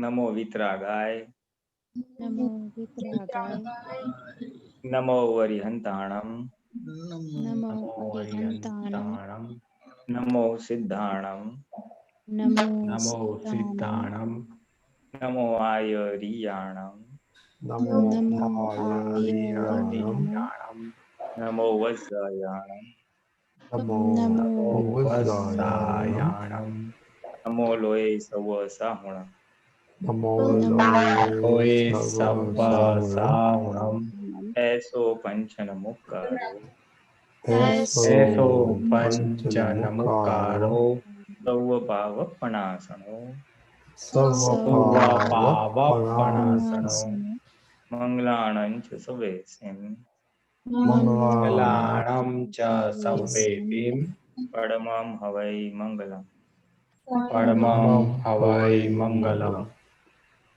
નમો વિતરાગાય નમો વિતરાગાય નમો વરિહંતાણમ નમો અરિહંતાણમ નમો સિદ્ધાણમ નમો નમો સિદ્ધાણમ સિદ્ધાણમ નમો આયરિયાણમ નમો નમો આયર્યાણમ આયર્યાણમ નમો વત્સયાણમ નમો નમો વત્સાયાણમ નમો લોય serve સાહુણ નમો નમો લોય serve serve સાહુણમ એસો પંચન મુક્કારો એસો એસો પંચનમુક્કારો સૌ ભાવ પણાસણો સર્વ સર્વ પાવપણાસનો મંગલાણં ચ સવેસિમ મંગલાણમ ચ સવેતિમ પરમં હવૈ મંગલમ પરમં હવૈ મંગલમ.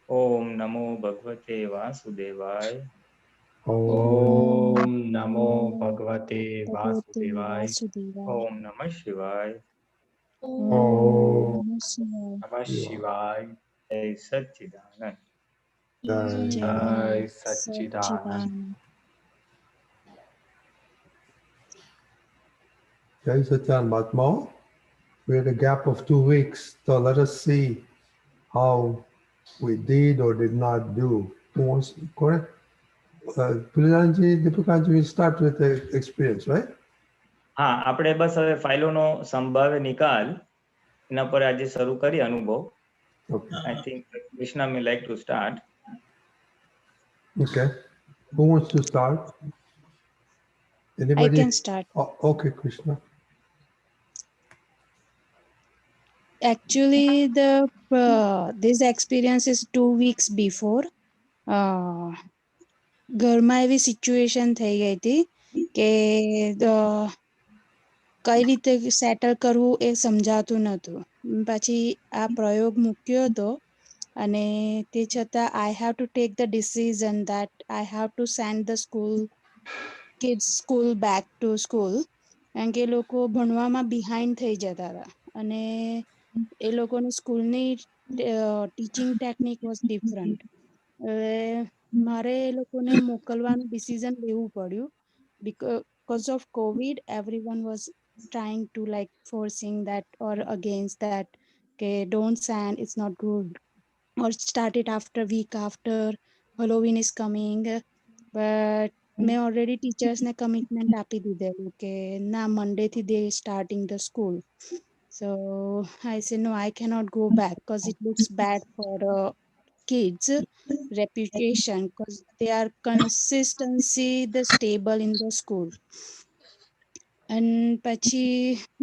ઓમ નમો ભગવતે વાસુદેવાય ઓમ નમો ભગવતે વાસુદેવાય. ઓમ નમઃ શિવાય ઓમ નમઃ શિવાય. નમઃ શિવાય. જય સચ્ચિદાનંદ. જય સચ્ચિદાનંદ. Jai Satyan Mahatma. We had a gap of 2 weeks, so let us see how we did or did not do. Who wants, correct? Pulilanji, Deepakanji, we start with the experience, right? હા, આપણે બસ હવે ફાઇલોનો સંભાવ્ય નિકાલ એના પર આજે શરૂ કરી અનુભવ. Okay. I think Krishna may like to start. Okay. Who wants to start? Anybody? I can start. Oh, okay, Krishna. Actually, this experience is 2 weeks before. ઘરમાં એવી સિચ્યુએશન થઈ ગઈ હતી કે કઈ રીતે સેટલ કરવું એ સમજાતું નહોતું. પછી આ પ્રયોગ મૂક્યો હતો અને તે છતાં I have to take the decision that I have to send the kids school back to school, કારણ કે એ લોકો ભણવામાં બિહાઇન્ડ થઈ જતા હતા અને એ લોકોની સ્કૂલની ટીચિંગ ટેકનિક વોઝ ડિફરન્ટ. હવે મારે એ લોકોને મોકલવાનું ડિસિઝન લેવું પડ્યું because of COVID. Everyone was trying to like forcing that or against that, okay, don't send, it's not good, or start it after week after Halloween is coming. But મેં already ટીચર્સને commitment આપી દીધેલું કે ના, મંડેથી they starting the school. So I said no, I cannot go back because it looks bad for kids reputation, because they are consistency the stable in the school. And પછી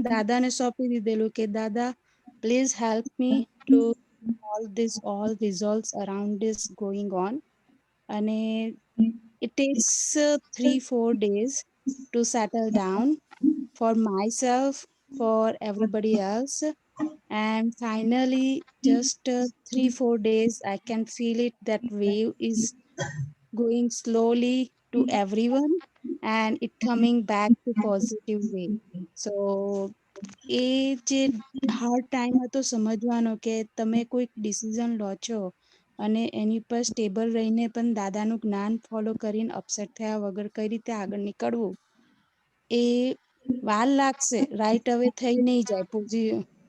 દાદાને સોંપી દીધેલું કે દાદા please help me to all results around this going on. And it takes 3-4 days to settle down for myself, for everybody else. And finally, just 3-4 days, I can feel it, that wave is going slowly to everyone and it coming back to positive way. So એ જે hard time હતો સમજવાનો કે તમે કોઈક decision લો છો અને એની પર stable રહીને પણ દાદાનું જ્ઞાન ફોલો કરીને અપસેટ થયા વગર કઈ રીતે આગળ નીકળવું, એ વાર લાગશે, રાઈટ હવે થઈ નહીં જાય.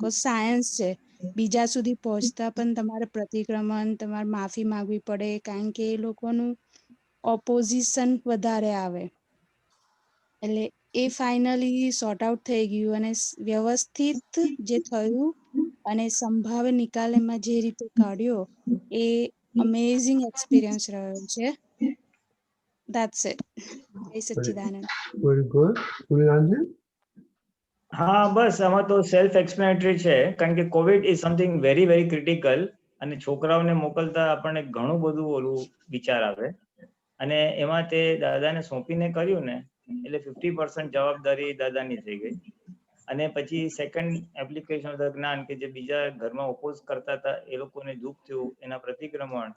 કોઝ સાયન્સ છે, બીજા સુધી પહોંચતા પણ તમારે પ્રતિક્રમણ, તમારે માફી માંગવી પડે, કારણ કે એ લોકોનું ઓપોઝિશન વધારે આવે. એટલે એ ફાઇનલી સોર્ટ આઉટ થઈ ગયું અને વ્યવસ્થિત જે થયું અને સંભાવ્ય નિકાલમાં જે રીતે કાઢ્યો, એ અમેઝિંગ એક્સપિરિયન્સ રહ્યો છે. That's it. જય સચ્ચિદાનંદ. Very good. Pulilanji? હા, બસ આમાં તો સેલ્ફ એક્સપ્લેનેટરી છે, કારણ કે Covid is something very very critical અને છોકરાઓને મોકલતા આપણને ઘણું બધું ઓલું વિચાર આવે અને એમાં તે દાદાને સોંપીને કર્યું ને એટલે 50% જવાબદારી દાદાની થઈ ગઈ. અને પછી સેકન્ડ એપ્લિકેશન ઓફ ધ જ્ઞાન કે જે બીજા ઘરમાં ઓપોઝ કરતા હતા એ લોકોને દુઃખ થયું, એના પ્રતિક્રમણ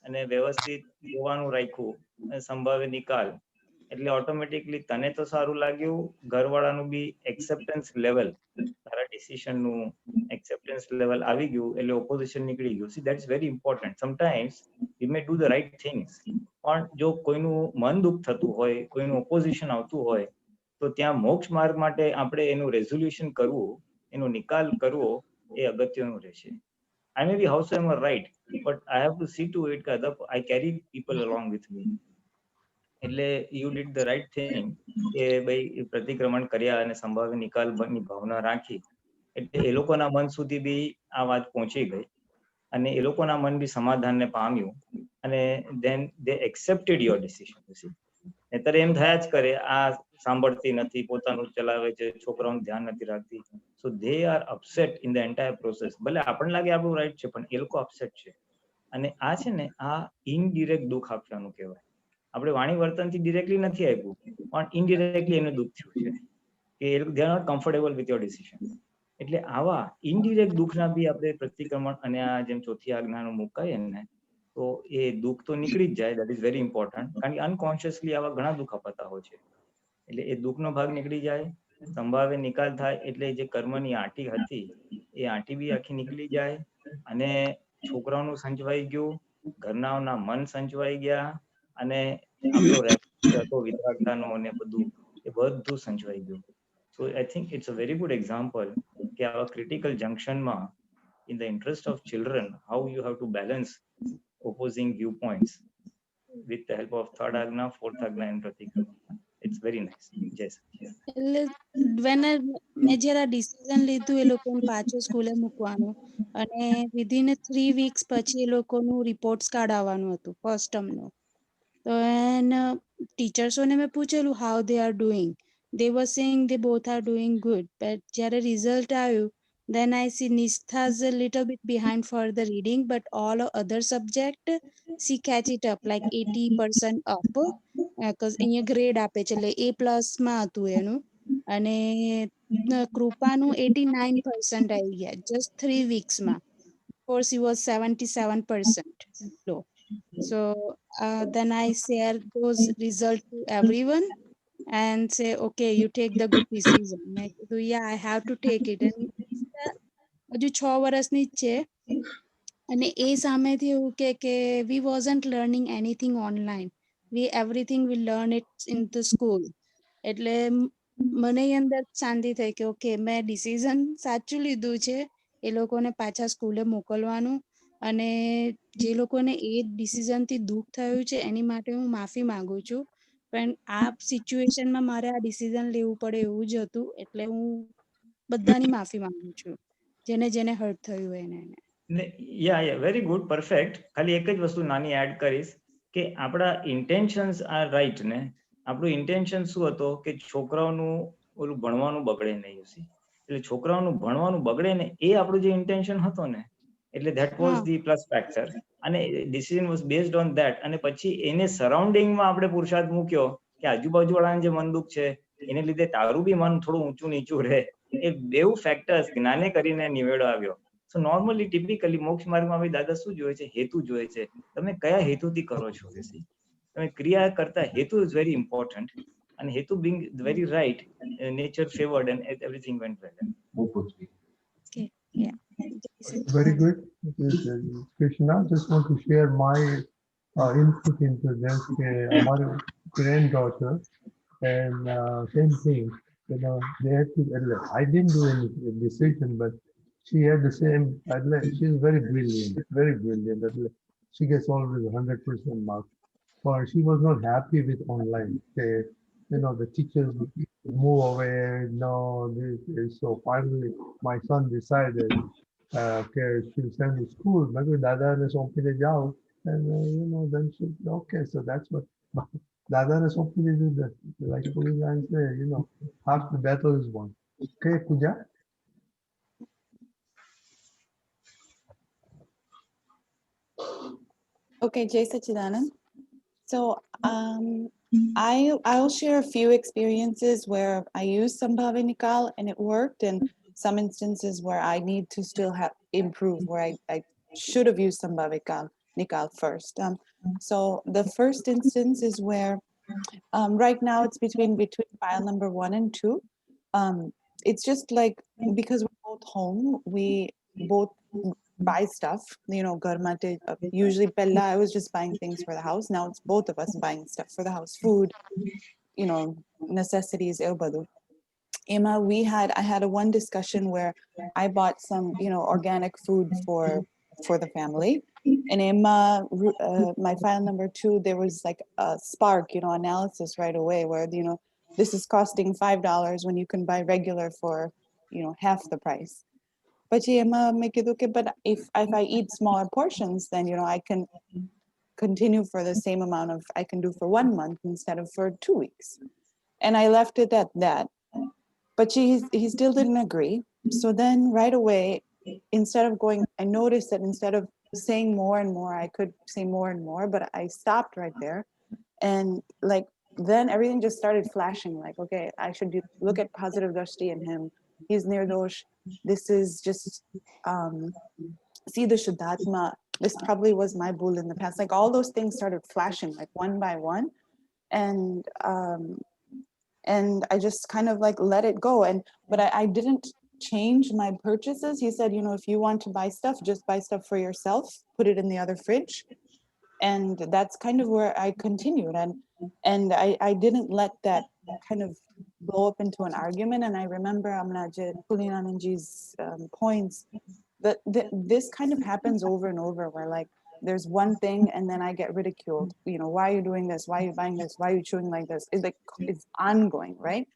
અને વ્યવસ્થિત જોવાનું રાખ્યું અને સંભાવ્ય નિકાલ, એટલે ઓટોમેટિકલી તને તો સારું લાગ્યું, ઘરવાળાનું બી એક્સેપ્ટન્સ લેવલ તારા ડિસિશન નું એક્સેપ્ટન્સ લેવલ આવી ગયું એટલે ઓપોઝિશન નીકળી ગયું. See that's very important. Sometimes we may do the right things, પણ જો કોઈનું મન દુઃખ થતું હોય, કોઈનું ઓપોઝિશન આવતું હોય, તો ત્યાં મોક્ષ માર્ગ માટે આપણે એનું રેઝોલ્યુશન કરવું, એનો નિકાલ કરવો એ અગત્યનું રહેશે. I may be however right, but I have to see to it that I carry people along with me. એટલે you did the right thing કે ભાઈ પ્રતિક્રમણ કર્યા અને સંભાવ્ય નિકાલની ભાવના રાખી, એટલે એ લોકોના મન સુધી બી આ વાત પહોંચી ગઈ અને એ લોકોના મન બી સમાધાનને પામ્યું અને then they accepted your decision. નહીતર એમ થયા જ કરે, આ સાંભળતી નથી, પોતાનું ચલાવે છે, છોકરાઓનું ધ્યાન નથી રાખતી. સો they are upset in the entire process. ભલે આપણને લાગે આપણું રાઈટ છે, પણ એ લોકો અપસેટ છે. અને આ છે ને, આ ઇનડિરેક્ટ દુઃખ આપવાનું કહેવાય. આપણે વાણી વર્તનથી ડિરેક્ટલી નથી આપ્યું, પણ ઇનડિરેક્ટલી એને દુઃખ થયું છે કે એ લોકો they are not comfortable with your decision. એટલે આવા ઇનડિરેક્ટ દુઃખના બી આપણે પ્રતિક્રમણ અને આ જેમ ચોથી આજ્ઞાનું મુકાય ને, તો એ દુઃખ તો નીકળી જ જાય. That is very important. કારણ કે અનકોન્શિયસલી આવા ઘણા દુઃખ અપાતા હોય છે. એટલે એ દુઃખનો ભાગ નીકળી જાય, સંભાવ્ય નિકાલ થાય, એટલે જે કર્મની આંટી હતી એ આંટી બી આખી નીકળી જાય અને છોકરાઓનું સંચવાઈ ગયું, ઘરનાઓના મન સંચવાઈ ગયા અને આપણો રેફરન્સ હતો વિતરાગતાનો અને બધું, એ બધું સંચવાઈ ગયું. So I think it's a very good example કે આવા ક્રિટિકલ જંક્શનમાં in the interest of children, how you have to balance opposing viewpoints with the help of third agna, fourth agna and pratikrama. It's very nice. Yes. એટલે મેં જયારે decision લીધું એ લોકોને પાછું સ્કૂલે મૂકવાનું, અને વિધિન 3 weeks પછી એ લોકોનું રિપોર્ટ્સ કાઢવાનું હતું ફર્સ્ટ ટર્મનું. તો એને ટીચર્સોને મેં પૂછેલું how they are doing, they were saying they both are doing good. But જ્યારે રિઝલ્ટ આવ્યું, then I see Nistha's a little bit behind for the reading, but all other subject she catch it up like 80% up, because અહીંયા grade આપે છે એટલે A+ માં હતું એનું, અને કૃપાનું 89% આવી ગયા just 3 weeks માં. Before she was 77% low. So then I share those results to everyone and say, okay, you take the good decision. મેં કીધું, yeah, I have to take it. And હજુ 6 વર્ષની જ છે અને એ સામેથી એવું કે we wasn't learning anything online, we everything we learn it in the school. એટલે મને અંદર શાંતિ થઈ કે ઓકે, મેં ડિસિઝન સાચું લીધું છે એ લોકોને પાછા સ્કૂલે મોકલવાનું, અને જે લોકોને એ ડિસિઝનથી દુઃખ થયું છે એની માટે હું માફી માંગુ છું. પણ આ સિચ્યુએશનમાં મારે આ ડિસિઝન લેવું પડે એવું જ હતું, એટલે હું બધાની માફી માંગુ છું જેને જેને હર્ટ થયું હોય એને. યા વેરી ગુડ, પરફેક્ટ. ખાલી એક જ વસ્તુ નાની એડ કરીશ કે આપણા ઇન્ટેન્શન્સ આર રાઈટ ને. આપણું ઇન્ટેન્શન શું હતો કે છોકરાઓનું ઓલું ભણવાનું બગડે નહીં. એટલે છોકરાઓનું ભણવાનું બગડે ને એ આપણું જે ઇન્ટેન્શન હતો ને, એટલે that was the plus factor. અને decision was based on that. અને પછી એને સરાઉન્ડિંગમાં આપણે પુરુષાર્થ મૂક્યો કે આજુબાજુવાળાને જે મન દુઃખ છે એને લીધે તારું બી મન થોડું ઊંચું નીચું રહે. એ બેઉ ફેક્ટર્સ જ્ઞાને કરીને નિવેડો આવ્યો. સો નોર્મલી ટિપિકલી મોક્ષ માર્ગમાં ભાઈ દાદા શું જોઈએ છે? હેતુ જોઈએ છે. તમે કયા હેતુથી કરો છો? તમે ક્રિયા કરતા હેતુ is very important, and Hetu being very right, nature favored and everything went well. Okay, yeah. Very good. Krishna, just want to share my input into this. My granddaughter, and same thing, you know, they had to, I didn't do any decision, but she had the same, she's very brilliant. She gets always 100% marks. But she was not happy with online. You know, the teachers move away. No, so finally my son decided, okay, she'll send to school. Maybe Dada is open it out, and you know, then she, okay, so that's what Dada is open to do. That, like Puja say, you know, half the battle is won. Okay, Puja. Okay, Jai Sachidanand. So I'll share a few experiences where I used Sambhavi Nikal and it worked, and some instances where I need to still have improve, where I should have used Sambhavi Nikal first. So the first instance is where right now it's between file number 1 and 2. it's just like, because we're both home, we both buy stuff, you know, garmate. Usually Pella, I was just buying things for the house. Now it's both of us buying stuff for the house, food, you know, necessities, irbadu. Emma, I had a one discussion where I bought some, you know, organic food for the family. And Emma, my file number 2, there was like a spark, you know, analysis right away where, you know, this is costing $5 when you can buy regular for, you know, half the price. But Emma, but if I eat smaller portions, then, you know, I can continue for the same amount of, I can do for 1 month instead of for 2 weeks. And I left it at that. But he still didn't agree. So then right away, instead of going, I noticed that instead of saying more and more, I could say more and more, but I stopped right there. And like, then everything just started flashing like, okay, I should look at positive drashti in him. He's nirdosh. This is just, see the Shuddhatma. This probably was my bull in the past. Like all those things started flashing like one by one. And I just kind of like let it go. But I didn't change my purchases. He said, you know, if you want to buy stuff, just buy stuff for yourself, put it in the other fridge. And that's kind of where I continued. And I didn't let that kind of blow up into an argument. And I remember Amnaji Pulinananji's points that this kind of happens over and over where like, there's one thing and then I get ridiculed. You know, why are you doing this? Why are you buying this? Why are you chewing like this? It's like, it's ongoing, right?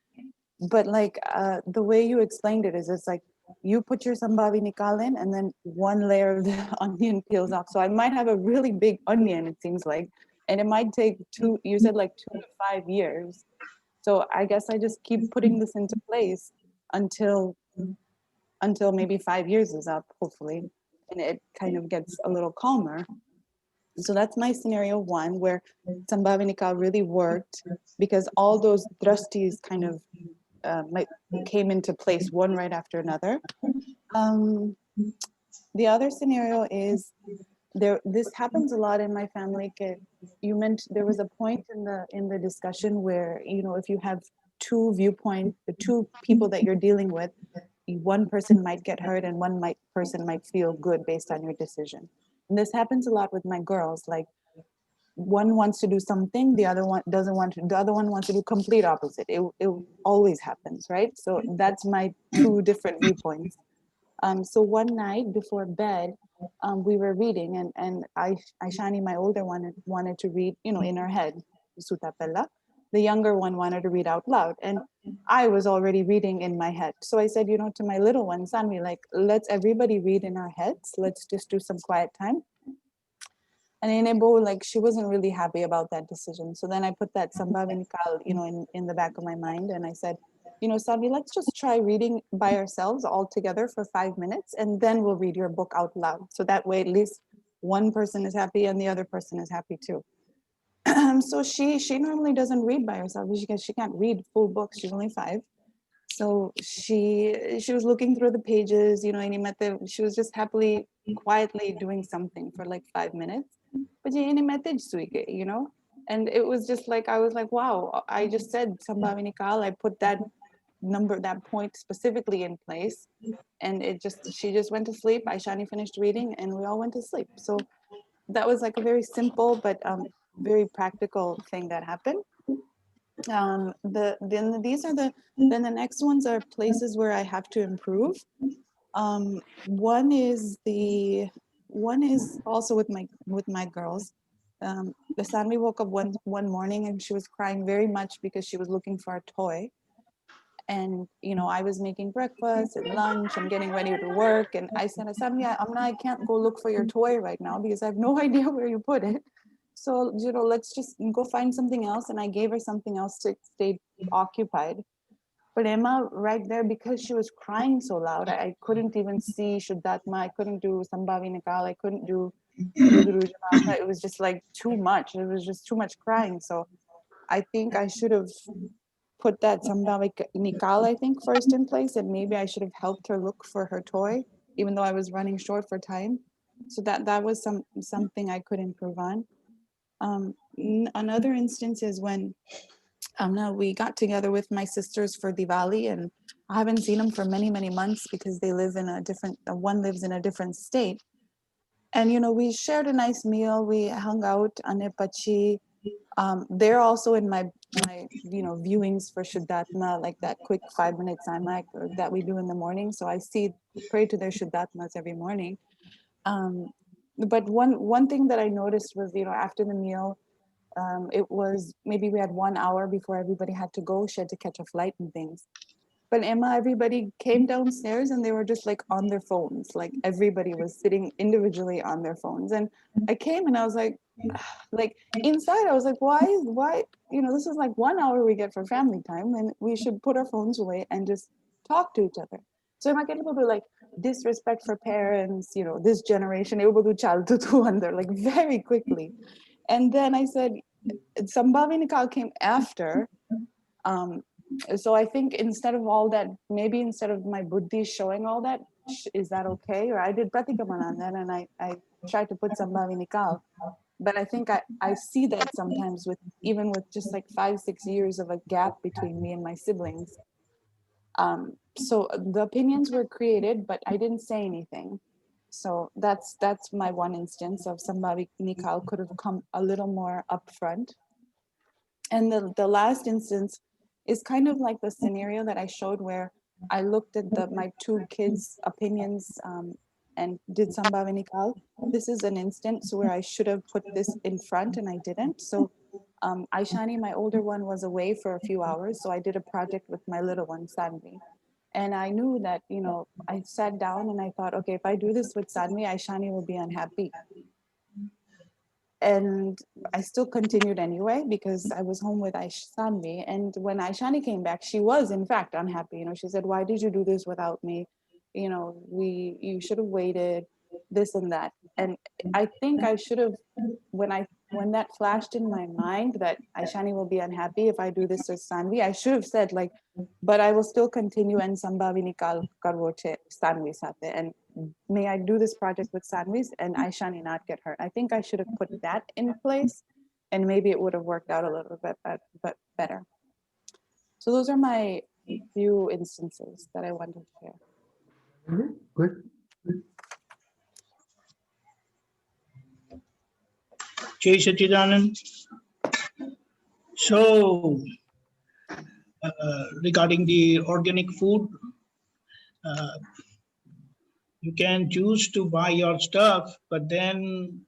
But like the way you explained it is, it's like you put your sambhavi nikal in and then one layer of the onion peels off. So I might have a really big onion, it seems like, and it might take you said like 2 to 5 years. So I guess I just keep putting this into place until maybe 5 years is up, hopefully, and it kind of gets a little calmer. So that's my scenario 1, where Sambhavi Nikal really worked because all those drashtis kind of came into place one right after another. The other scenario is this happens a lot in my family. You meant there was a point in the discussion where, you know, if you have 2 viewpoints, the 2 people that you're dealing with, one person might get hurt and one person might feel good based on your decision. And this happens a lot with my girls. Like one wants to do something, the other one doesn't want to. The other one wants to do complete opposite. It always happens, right? So that's my 2 different viewpoints. So one night before bed, we were reading, and Aishani, my older one, wanted to read, you know, in her head, Sutta Pella. The younger one wanted to read out loud, and I was already reading in my head. So I said, you know, to my little one, Sanvi, like, let's everybody read in our heads. Let's just do some quiet time. And Inebo, like, she wasn't really happy about that decision. So then I put that Sambhavi Nikal, you know, in the back of my mind, and I said, you know, Sanvi, let's just try reading by ourselves all together for 5 minutes, and then we'll read your book out loud. So that way, at least one person is happy and the other person is happy too. So she normally doesn't read by herself because she can't read full books. She's only 5. So she was looking through the pages, you know, she was just happily, quietly doing something for like 5 minutes. But you know, and it was just like, I was like, wow, I just said Sambhavi Nikal, I put that point specifically in place, and she just went to sleep. Aishani finished reading and we all went to sleep. So that was like a very simple but very practical thing that happened. Then the next ones are places where I have to improve. One is also with my girls. The Sanvi woke up one morning and she was crying very much because she was looking for a toy. And, you know, I was making breakfast and lunch and getting ready to work. And I said, Sanvi, I can't go look for your toy right now because I have no idea where you put it. So, you know, let's just go find something else. And I gave her something else to stay occupied. But Emma, right there, because she was crying so loud, I couldn't even see Shuddhatma. I couldn't do Sambhavi Nikal. I couldn't do Rudru Jamata. It was just like too much. It was just too much crying. So I think I should have put that Sambhavi Nikal, I think, first in place. And maybe I should have helped her look for her toy, even though I was running short for time. So that was something I could improve on. Another instance is when we got together with my sisters for Diwali, and I haven't seen them for many, many months because they live in a different, one lives in a different state. And, you know, we shared a nice meal. We hung out on Pachi. They're also in my, you know, viewings for Shuddhatma, like that quick 5-minute Saimak that we do in the morning. So I pray to their Shuddhatmas every morning. But one thing that I noticed was, you know, after the meal, it was maybe we had 1 hour before everybody had to go. She had to catch a flight and things. But Emma, everybody came downstairs and they were just like on their phones. Like everybody was sitting individually on their phones. And I came and I was like inside, I was like, why, you know, this is like 1 hour we get for family time and we should put our phones away and just talk to each other. So Emma get a little bit like disrespect for parents, you know, this generation, under like very quickly. And then I said, Sambhavi Nikal came after. So I think instead of all that, maybe instead of my buddhi showing all that, is that okay? Or I did Pratikaman then and I tried to put Sambhavi Nikal. But I think I see that sometimes with even with just like 5-6 years of a gap between me and my siblings. So the opinions were created, but I didn't say anything. So that's my one instance of Sambhavi Nikal could have come a little more upfront. And the last instance is kind of like the scenario that I showed where I looked at my 2 kids' opinions and did Sambhavi Nikal. This is an instance where I should have put this in front and I didn't. So Aishani, my older one, was away for a few hours. So I did a project with my little one, Sanvi. And I knew that, you know, I sat down and I thought, okay, if I do this with Sanvi, Aishani will be unhappy. And I still continued anyway because I was home with Sanvi. And when Aishani came back, she was in fact unhappy. You know, she said, "Why did you do this without me? You know, you should have waited, this and that." And I think I should have, when that flashed in my mind that Aishani will be unhappy if I do this with Sanvi, I should have said like, "But I will still continue and Sambhavi Nikal karvo che Sanvi sathe." And may I do this project with Sanvis and Aishani not get hurt. I think I should have put that in place and maybe it would have worked out a little bit better. So those are my few instances that I wanted to share. Good. Jai Sachidanand. So, regarding the organic food, you can choose to buy your stuff, but then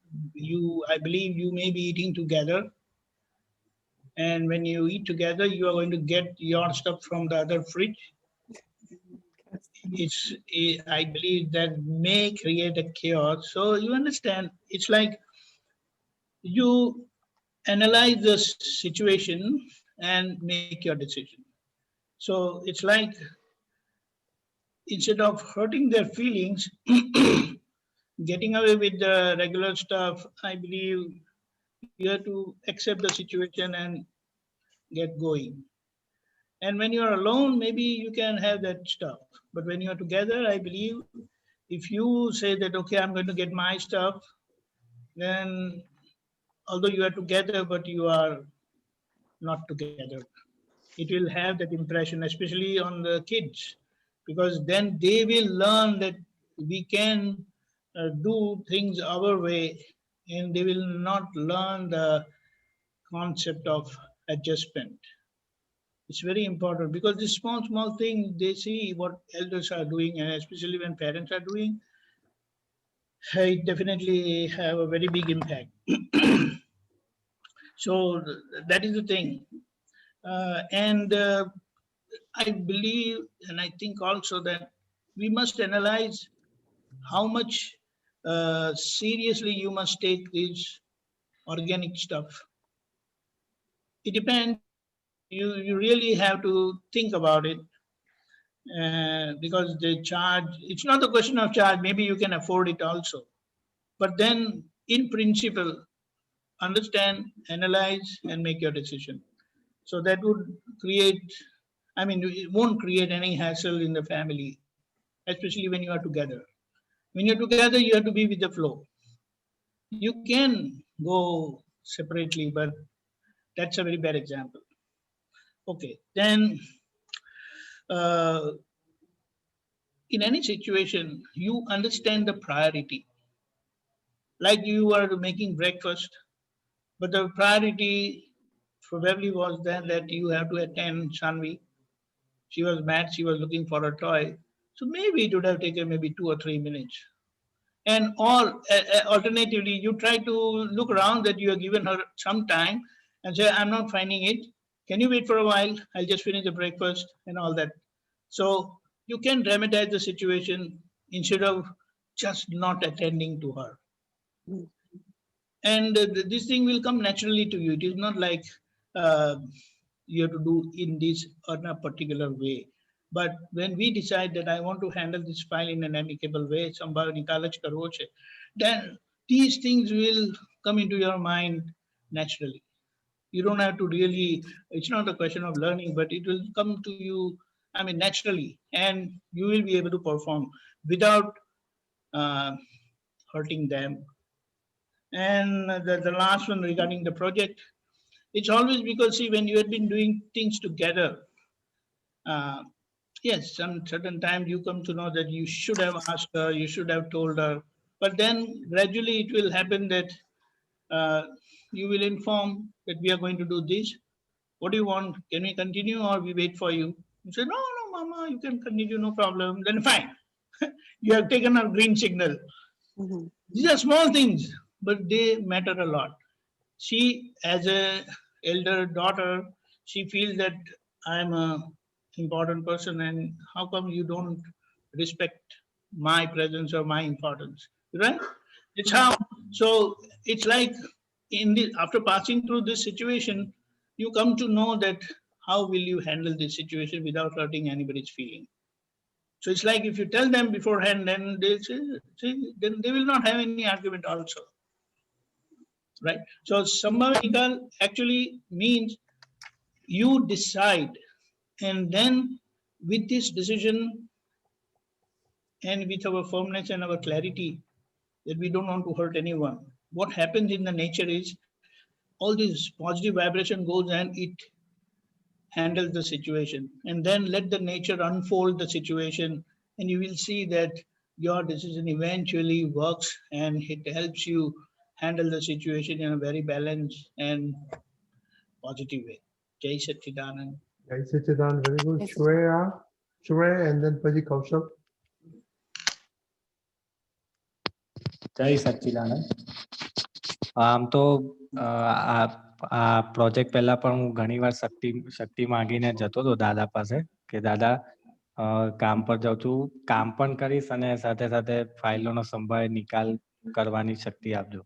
I believe you may be eating together. And when you eat together, you are going to get your stuff from the other fridge. I believe that may create a chaos. So you understand, it's like you analyze the situation and make your decision. So it's like, instead of hurting their feelings, getting away with the regular stuff, I believe you have to accept the situation and get going. And when you are alone, maybe you can have that stuff. But when you are together, I believe if you say that, okay, I'm going to get my stuff, then although you are together, but you are not together. It will have that impression, especially on the kids, because then they will learn that we can do things our way, and they will not learn the concept of adjustment. It's very important because this small thing, they see what elders are doing, and especially when parents are doing, it definitely have a very big impact. So that is the thing. And I believe, and I think also that we must analyze how much seriously you must take this organic stuff. It depends. You really have to think about it because the charge, it's not a question of charge, maybe you can afford it also. But then in principle, understand, analyze, and make your decision. So that would create, I mean, it won't create any hassle in the family, especially when you are together. When you're together, you have to be with the flow. You can go separately, but that's a very bad example. Okay, then in any situation, you understand the priority. Like you are making breakfast, but the priority probably was then that you have to attend Shanvi. She was mad, she was looking for a toy. So maybe it would have taken maybe 2 or 3 minutes. And or alternatively, you try to look around that you have given her some time and say, I'm not finding it. Can you wait for a while? I'll just finish the breakfast and all that. So you can dramatize the situation instead of just not attending to her. Mm. And this thing will come naturally to you. It is not like uh, you have to do in this or in a particular way. But when we decide that I want to handle this file in an amicable way, Sambhav Nikala જ કરવો છે, then these things will come into your mind naturally. You don't have to really, it's not a question of learning, but it will come to you, I mean, naturally, and you will be able to perform without uh, hurting them. And the last one regarding the project, it's always because, see, when you have been doing things together, uh, yes, some certain time you come to know that you should have asked her, you should have told her, but then gradually it will happen that uh, you will inform that we are going to do this. What do you want? Can we continue or we wait for you? You say, no, no, mama, you can continue, no problem. Then fine. You have taken a green signal. Mhm. These are small things, but they matter a lot. She, as a elder daughter, she feels that I'm a important person, and how come you don't respect my presence or my importance, right? It's how. So it's like in the after passing through this situation, you come to know that how will you handle this situation without hurting anybody's feeling. So it's like if you tell them beforehand, then they'll say, see, then they will not have any argument also, right? So Sambhavinikal actually means you decide, and then with this decision and with our firmness and our clarity that we don't want to hurt anyone, what happens in the nature is all this positive vibration goes and it handles the situation, and then let the nature unfold the situation, and you will see that your decision eventually works and it helps you handle the situation in a very balanced and positive way. Jai Satchidanand. Jai Sachidan, very good. Yes. Shreya, and then Paji Kaushal. જય સચ્ચિદાનંદ. આમ તો આ project પહેલા પણ હું ઘણીવાર શક્તિ માંગીને જતો હતો દાદા પાસે કે દાદા કામ પર જાઉં છું, કામ પણ કરીશ અને સાથે સાથે ફાઇલોનો સંભાળે નિકાલ કરવાની શક્તિ આપજો.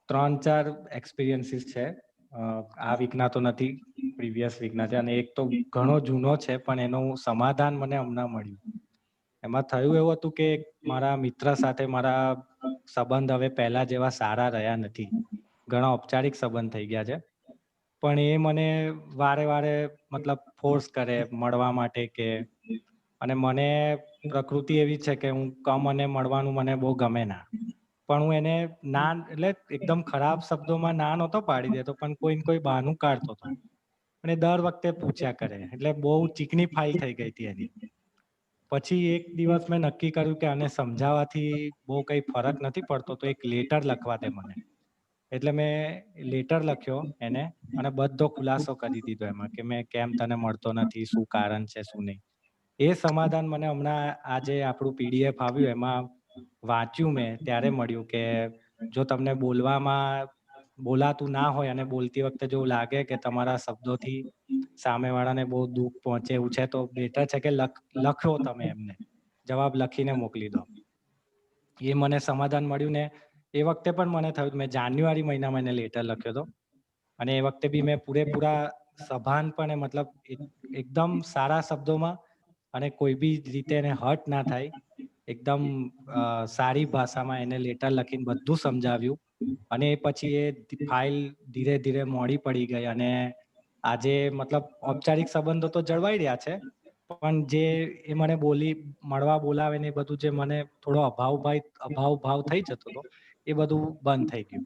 3-4 એક્સપિરિયન્સીસ છે. આ વીકના તો નથી, પ્રીવિયસ વીકના છે, અને એક તો ઘણો જૂનો છે પણ એનું સમાધાન મને હમણાં મળ્યું. એમાં થયું એવું હતું કે મારા મિત્ર સાથે મારા સંબંધ હવે પહેલા જેવા સારા રહ્યા નથી. ઘણા ઔપચારિક સંબંધ થઈ ગયા છે, પણ એ મને વારે વારે મતલબ ફોર્સ કરે મળવા માટે કે, અને મને પ્રકૃતિ એવી છે કે હું કમ અને મળવાનું મને બહુ ગમે ના, પણ હું એને ના એટલે એકદમ ખરાબ શબ્દોમાં ના નહોતો પાડી દેતો, પણ કોઈ ને કોઈ બહાનું કાઢતો હતો અને દર વખતે પૂછ્યા કરે, એટલે બહુ ચીકણી ફાઇલ થઈ ગઈ હતી એની. પછી એક દિવસ મેં નક્કી કર્યું કે આને સમજાવવાથી બહુ કંઈ ફરક નથી પડતો, તો એક લેટર લખવા દે મને. એટલે મેં લેટર લખ્યો એને અને બધો ખુલાસો કરી દીધો એમાં કે મેં કેમ તને મળતો નથી, શું કારણ છે, શું નહીં. એ સમાધાન મને હમણાં આજે આપણું PDF આવ્યું એમાં વાંચ્યું મેં ત્યારે મળ્યું કે જો તમને બોલાતું ના હોય અને બોલતી વખતે જો લાગે કે તમારા શબ્દોથી સામેવાળાને બહુ દુઃખ પહોંચે એવું છે, તો બેટર છે કે લખો તમે એમને, જવાબ લખીને મોકલી દો. એ મને સમાધાન મળ્યું ને એ વખતે પણ મને થયું, મેં જાન્યુઆરી મહિનામાં એને લેટર લખ્યો હતો અને એ વખતે બી મેં પૂરેપૂરા સભાનપણે મતલબ એકદમ સારા શબ્દોમાં અને કોઈ બી રીતે એને હર્ટ ના થાય એકદમ સારી ભાષામાં એને લેટર લખીને બધું સમજાવ્યું. અને પછી એ ફાઇલ ધીરે ધીરે મોડી પડી ગઈ અને આજે મતલબ ઔપચારિક સંબંધો તો જળવાઈ રહ્યા છે, પણ જે એ મને મળવા બોલાવે ને એ બધું જે મને થોડો અભાવ થઈ જતો હતો એ બધું બંધ થઈ ગયું.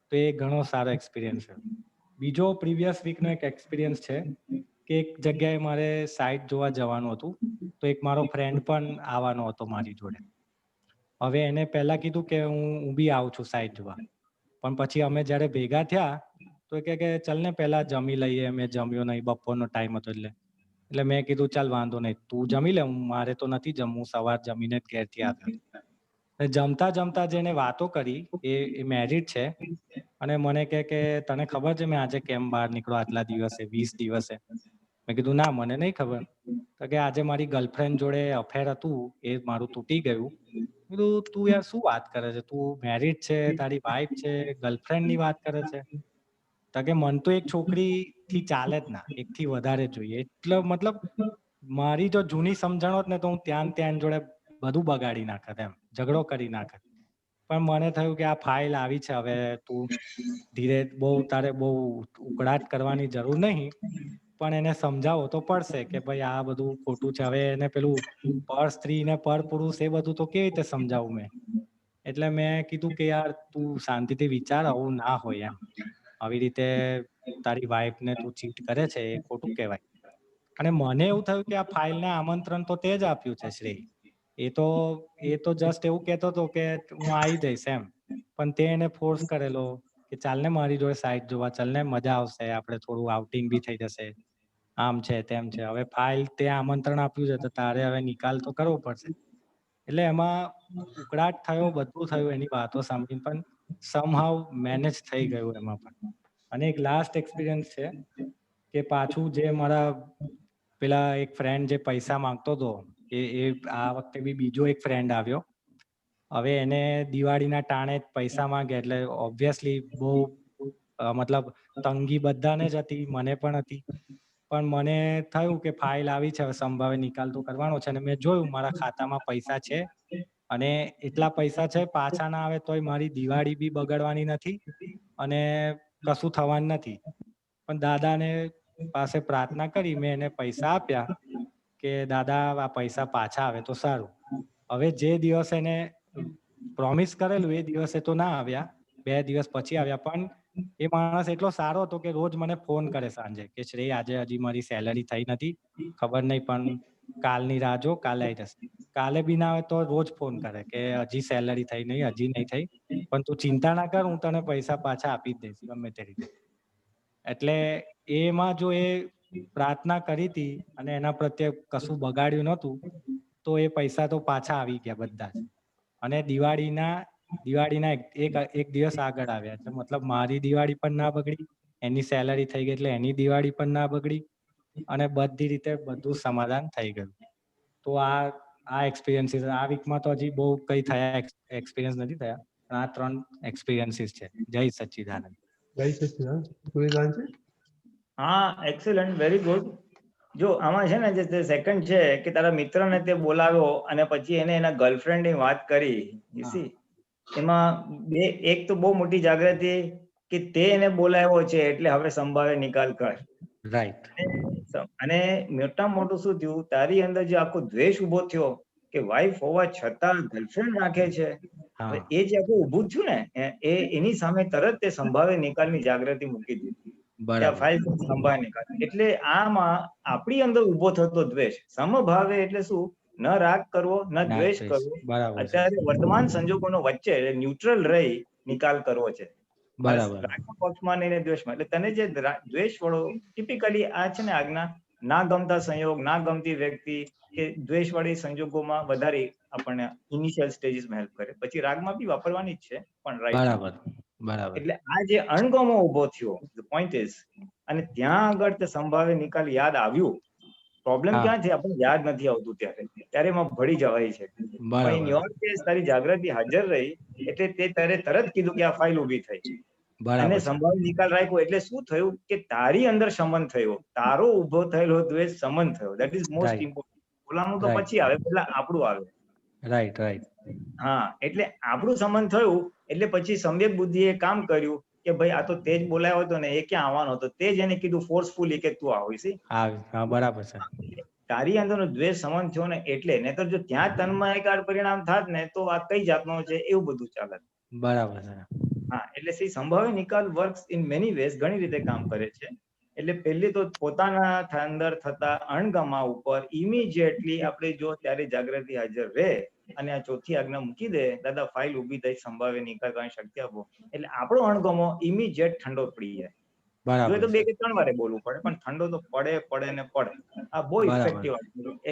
તો એ ઘણો સારો એક્સપિરિયન્સ છે. બીજો પ્રીવિયસ વીકનો એક એક્સપિરિયન્સ છે કે એક જગ્યાએ મારે સાઇટ જોવા જવાનું હતું, તો એક મારો ફ્રેન્ડ પણ આવવાનો હતો મારી જોડે. હવે એને પહેલા કીધું કે હું બી આવું છું સાઇટ જોવા, પણ પછી અમે જ્યારે ભેગા થયા તો એ કહે કે ચલ ને પહેલા જમી લઈએ. મેં જમ્યો નહીં, બપોરનો ટાઈમ હતો એટલે મેં કીધું ચાલ વાંધો નહીં, તું જમી લે, મારે તો નથી જમવું, સવાર જમીને જ ઘેરથી આવ્યો. જમતા જમતા જેને વાતો કરી એ મેરિડ છે, અને મને કહે કે તને ખબર છે મેં આજે કેમ બહાર નીકળ્યો આટલા દિવસે, 20 દિવસે? મેં કીધું ના, મને નહીં ખબર. તો કે આજે મારી ગર્લફ્રેન્ડ જોડે અફેર હતું, એ મારું તૂટી ગયું. કીધું તું યાર શું વાત કરે છે, તું મેરિડ છે, તારી વાઈફ છે, ગર્લફ્રેન્ડ ની વાત કરે છે? તો કે મન તો એક છોકરી થી ચાલે જ ના, એક થી વધારે જોઈએ. એટલે મતલબ મારી જો જૂની સમજણ હોત ને તો હું ત્યાં જોડે બધું બગાડી નાખત, એમ ઝઘડો કરી નાખત. પણ મને થયું કે આ ફાઇલ આવી છે, હવે તું ધીરે તારે બહુ ઉકળાટ કરવાની જરૂર નહીં, પણ એને સમજાવો તો પડશે કે ભાઈ આ બધું ખોટું છે. હવે એને પેલું પર સ્ત્રી ને પર પુરુષ એ બધું તો કેવી રીતે સમજાવું મેં? એટલે મેં કીધું કે યાર તું શાંતિથી વિચાર, આવું ના હોય એમ. આવી રીતે તારી વાઈફ ને તું ચીટ કરે છે, એ ખોટું કહેવાય. અને મને એવું થયું કે આ ફાઇલને આમંત્રણ તો તે જ આપ્યું છે શ્રેય. એ તો જસ્ટ એવું કહેતો હતો કે હું આવી જઈશ એમ, પણ તે એને ફોર્સ કરેલો કે ચાલ ને મારી જોડે સાઇટ જોવા, ચાલ ને મજા આવશે, આપણે થોડું આઉટિંગ બી થઈ જશે, આમ છે તેમ છે. હવે ફાઇલ તે આમંત્રણ આપ્યું છે તો તારે હવે નિકાલ તો કરવો પડશે. એટલે એમાં ઉકળાટ થયો, બધું થયું એની વાતો સાંભળીને, પણ સમહાઉ મેનેજ થઈ ગયું એમાં પણ. અને એક લાસ્ટ એક્સપિરિયન્સ છે કે પાછું જે મારા પેલા એક ફ્રેન્ડ જે પૈસા માંગતો હતો, એ આ વખતે બી બીજો એક ફ્રેન્ડ આવ્યો. હવે એને દિવાળીના ટાણે પૈસા માંગે એટલે ઓબ્વિયસલી બહુ મતલબ તંગી બધાને જ હતી, મને પણ હતી. પણ મને થયું કે ફાઇલ આવી છે, હવે સંભાવે નિકાલ તો કરવાનો છે. અને મેં જોયું મારા ખાતામાં પૈસા છે, અને એટલા પૈસા છે, પાછા ના આવે તોય મારી દિવાળી બી બગડવાની નથી અને કશું થવાનું નથી. પણ દાદાને પાસે પ્રાર્થના કરી, મેં એને પૈસા આપ્યા કે દાદા આ પૈસા પાછા આવે તો સારું. હવે જે દિવસ એને પ્રોમિસ કરેલું એ દિવસે તો ના આવ્યા, 2 દિવસ પછી આવ્યા. પણ એ માણસ એટલો સારો હતો કે રોજ મને ફોન કરે સાંજે કે શ્રેય આજે હજી મારી સેલરી થઈ નથી, ખબર નહીં, પણ કાલની રાહ જો, કાલે આવી જશે. કાલે બી ના આવે તો રોજ ફોન કરે કે હજી સેલરી થઈ નહીં, હજી નહીં થઈ, પણ તું ચિંતા ના કર, હું તને પૈસા પાછા આપી જ દઈશ ગમે તે રીતે. એટલે એમાં જો એ પ્રાર્થના કરી હતી અને એના પ્રત્યે કશું બગાડ્યું નહોતું, તો એ પૈસા તો પાછા આવી ગયા બધા જ. અને દિવાળીના એક દિવસ આગળ આવ્યા, એટલે મતલબ મારી દિવાળી પણ ના બગડી, એની સેલરી થઈ ગઈ એટલે એની દિવાળી પણ ના બગડી, અને બધી રીતે બધું સમાધાન થઈ ગયું. તો આ એક્સપિરિયન્સીસ આ વીકમાં તો હજી બહુ કઈ થયા એક્સપિરિયન્સ નથી થયા, પણ આ 3 એક્સપિરિયન્સીસ છે. જય સચ્ચિદાનંદ. જય સચિદાનંદ. પુરીદાનજી? હા, એક્સેલન્ટ, વેરી ગુડ. જો આમાં છે ને જે સેકન્ડ છે કે તારા મિત્રને તે બોલાવ્યો અને પછી એને એના ગર્લફ્રેન્ડ ની વાત કરી, યુ સી, એમાં એક તો બહુ મોટી જાગૃતિ કે તે એને બોલાવ્યો છે એટલે હવે સંભાવે નિકાલ કર. રાઈટ. અને મોટા મોટું શું થયું, તારી અંદર જે આખો દ્વેષ ઉભો થયો કે વાઈફ હોવા છતાં ગર્લફ્રેન્ડ રાખે છે, એ જે આખું ઉભું થયું ને, એની સામે તરત તે સંભાવે નિકાલની જાગૃતિ મૂકી દીધી. ફાઇલ સંભાવે નિકાલ. એટલે આમાં આપણી અંદર ઉભો થતો દ્વેષ, સમભાવે એટલે શું, ન રાગ કરવો, ન દ્વેષ કરવો, અત્યારે વર્તમાન સંજોગોનો વચ્ચે ન્યુટ્રલ રહી નિકાલ કરવો છે. રાગના પક્ષમાં નહીં ને દ્વેષમાં. એટલે તને જે દ્વેષ વાળો, ટિપિકલી આ છે ને આજ્ઞા, ના ગમતા સંયોગ, ના ગમતી વ્યક્તિ કે દ્વેષ વાળી સંજોગોમાં વધારે આપણને ઇનિશિયલ સ્ટેજીસમાં હેલ્પ કરે. પછી રાગમાં બી વાપરવાની જ છે, પણ રાઈટ. એટલે આ જે અણગમો ઉભો થયો, ધ પોઈન્ટ ઇઝ, અને ત્યાં આગળ તે સંભાવે નિકાલ યાદ આવ્યું. પ્રોબ્લેમ ક્યાં છે, આપણને યાદ નથી આવતું ત્યારે એમાં ભળી જવાય છે. પણ ઇન યોર કેસ તારી જાગૃતિ હાજર રહી એટલે તે તારે તરત કીધું કે આ ફાઇલ ઉભી થઈ, અને સંભાવ નિકાલ રાખ્યો. એટલે શું થયું કે તારી અંદર શમન થયો, તારો ઉભો થયેલો દ્વેષ શમન થયો. That is most important. બોલાનું તો પછી આવે, પહેલા આપણું આવે. Right, right. હા, એટલે આપણું શમન થયું એટલે પછી સમ્યક બુદ્ધિએ કામ કર્યું કે ભાઈ આ તો તે જ બોલાયો હતો ને, એ ક્યાં આવવાનો હતો, તે જ એને કીધું ફોર્સફુલી કે તું આવીશ. બરાબર છે. તારી અંદરનો દ્વેષ સમન થયો ને એટલે, નહીતર જો ત્યાં તન્મયકાર પરિણામ થાત ને તો આ કઈ જાતનો છે એવું બધું ચાલે. બરાબર છે. હા, એટલે સંભાવ્ય નિકાલ વર્ક્સ ઇન મેની વેઝ, ઘણી રીતે કામ કરે છે. એટલે પહેલી તો પોતાના અંદર થતા અણગમા ઉપર ઇમિડિયેટલી આપણે જો ત્યારે જાગૃતિ હાજર રહે અને આ ચોથી આજ્ઞા મૂકી દે, દાદા ફાઇલ ઊભી થઈ, સંભાવે નિકાલ કરવાની શક્તિ આપો, એટલે આપણો અણગમો ઇમિડિયેટ ઠંડો પડી જાય. જો તો 2 કે 3 વારે બોલવું પડે, પણ ઠંડો તો પડે ને પડે. આ બહુ ઇફેક્ટિવ,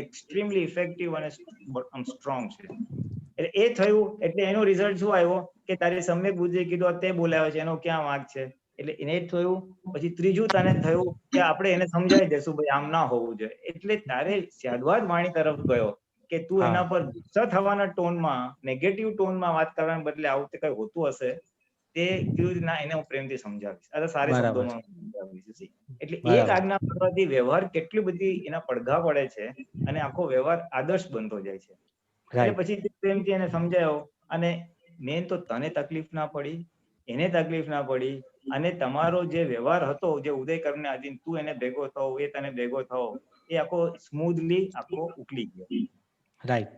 એક્સ્ટ્રીમલી ઇફેક્ટિવ અને સ્ટ્રોંગ છે. એટલે એ થયું એટલે એનો રિઝલ્ટ શું આવ્યો કે તારી સમ્યક બુદ્ધિ કીધું તે બોલાવ્યો છે, એનો ક્યાં વાંક છે? એટલે એને થયું. પછી ત્રીજું તને થયું કે આપણે એને સમજાવી દેશું ભાઈ આમ ના હોવું જોઈએ. એટલે તારે સ્યાદવાદ વાણી તરફ ગયો કે તું એના પર ગુસ્સા થવાના ટોનમાં, નેગેટિવ ટોનમાં વાત કરવાને બદલે આવું તે કઈ હોતું હશે તે કીધું ના, એને હું પ્રેમથી સમજાવીશ, અરે સારી શબ્દોમાં સમજાવીશ. એટલે એક આજ્ઞા કરવાથી વ્યવહાર કેટલી બધી એના પડઘા પડે છે અને આખો વ્યવહાર આદર્શ બનતો જાય છે. એટલે પછી પ્રેમથી એને સમજાયો અને મેન તો તને તકલીફ ના પડી, એને તકલીફ ના પડી અને તમારો જે વ્યવહાર હતો, જે ઉદય કર્મને આધીન તું એને ભેગો થયો, એ તને ભેગો થયો, એ આખો સ્મૂધલી આખો ઉકલી ગયો. Right.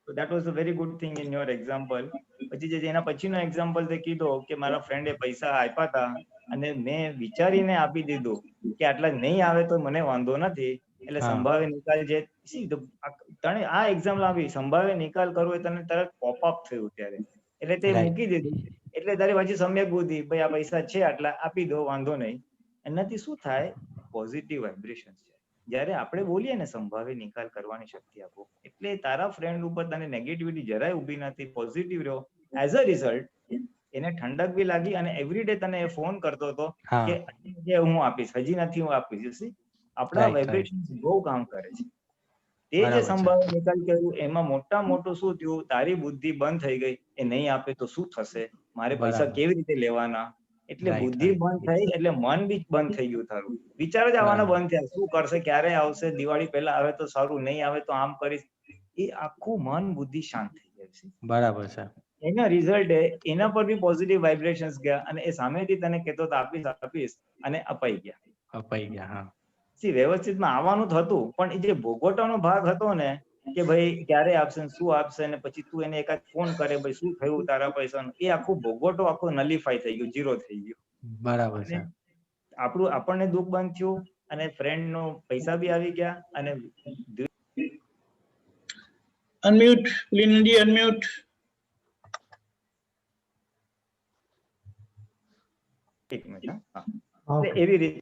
So that was a very good thing in your example. પછી જે એના પછીનો એક્ઝામ્પલ તે કીધો કે મારા ફ્રેન્ડે પૈસા આપ્યા હતા અને મેં વિચારીને આપી દીધું કે આટલા નહીં આવે તો મને વાંધો નથી, એટલે સંભાવે નિકાલ જે તને આ એક્ઝામ્પલ આવી, સંભાવે નિકાલ કરવો એ તને તરત પોપઅપ થયું ત્યારે, એટલે તે મૂકી દીધું. એટલે તારી પાછી સમ્યક બુદ્ધિ, ભાઈ આ પૈસા છે આટલા આપી દો, વાંધો નહીં. એનાથી શું થાય? પોઝિટિવ વાઇબ્રેશન છે. જયારે આપણે બોલીએ ને સંભાવે નિકાલ કરવાની શક્તિ આપો, એટલે તારા ફ્રેન્ડ ઉપર તને નેગેટિવિટી જરાય ઉભી નથી, પોઝિટિવ રહ્યો. એઝ અ રિઝલ્ટ એને ઠંડક બી લાગી અને એવરીડે તને એ ફોન કરતો હતો કે હું આપીશ, હજી નથી, હું આપીશ. આપણા વાઇબ્રેશન બહુ કામ કરે છે. તે જે સંભાવે નિકાલ કર્યું એમાં મોટા મોટું શું થયું? તારી બુદ્ધિ બંધ થઈ ગઈ, એ નહીં આપે તો શું થશે, મારે પૈસા કેવી રીતે લેવાના? એટલે બુદ્ધિ બંધ થઈ એટલે મન બી બંધ થઈ ગયું તારું. વિચાર જ આવવાના બંધ થયા, શું કરશે, ક્યારે આવશે, દિવાળી પહેલા આવે તો સારું, નહીં આવે તો આમ કરીશ. એ આખું મન બુદ્ધિ શાંત થઈ જાય છે. બરાબર છે. એના રિઝલ્ટ એના પર બી પોઝિટિવ વાઇબ્રેશન્સ ગયા અને એ સામેથી તને કહેતો આપીશ અને અપાઈ ગયા. વ્યવસ્થિતમાં આવવાનું થતું, પણ એ જે ભોગવટાનો ભાગ હતો ને કે ભાઈ ક્યારે આપશે, શું આપશે, ને પછી તું એને એકાદ ફોન કરે, ભાઈ શું થયું તારા પૈસાનું, એ આખું ભોગવટો આખો નલિફાઈ થઈ ગયું, ઝીરો થઈ ગયું. બરાબર છે. આપણને દુઃખ બંધ થયું અને ફ્રેન્ડ નો પૈસા બી આવી ગયા. અને અનમ્યુટ, લિનજી અનમ્યુટ. એક મિનિટ. એવી રીતે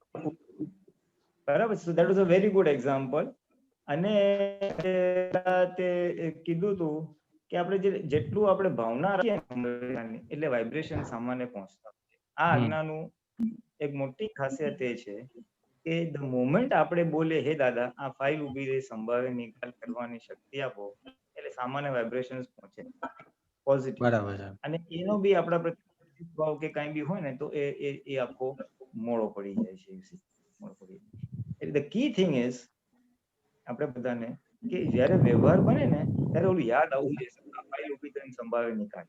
બરાબર. So that was a very good example. અને તે કીધું તું કે આપણે જેટલું આપણે ભાવના રાખીએ એટલે વાઇબ્રેશન સામાન્ય પહોંચતા. આ આજ્ઞાનું એક મોટી ખાસિયત એ છે કે ધ મોમેન્ટ આપણે બોલે હે દાદા આ ફાઇલ ઉભી રહી, સંભાવે નિકાલ કરવાની શક્તિ આપો, એટલે સામાન્ય વાઇબ્રેશન્સ પહોંચે પોઝિટિવ. બરાબર છે. અને એનો બી આપણા પ્રત્યે ભાવ કે કઈ બી હોય ને તો એ આખો મોડો પડી જાય છે. એટલે ધ કી થિંગ ઇઝ આપણે બધાને કે જયારે વ્યવહાર બને ને ત્યારે ઓલું યાદ આવવું જોઈએ, ફાઇલ ઉભી કરીને સંભાવે નિકાલ.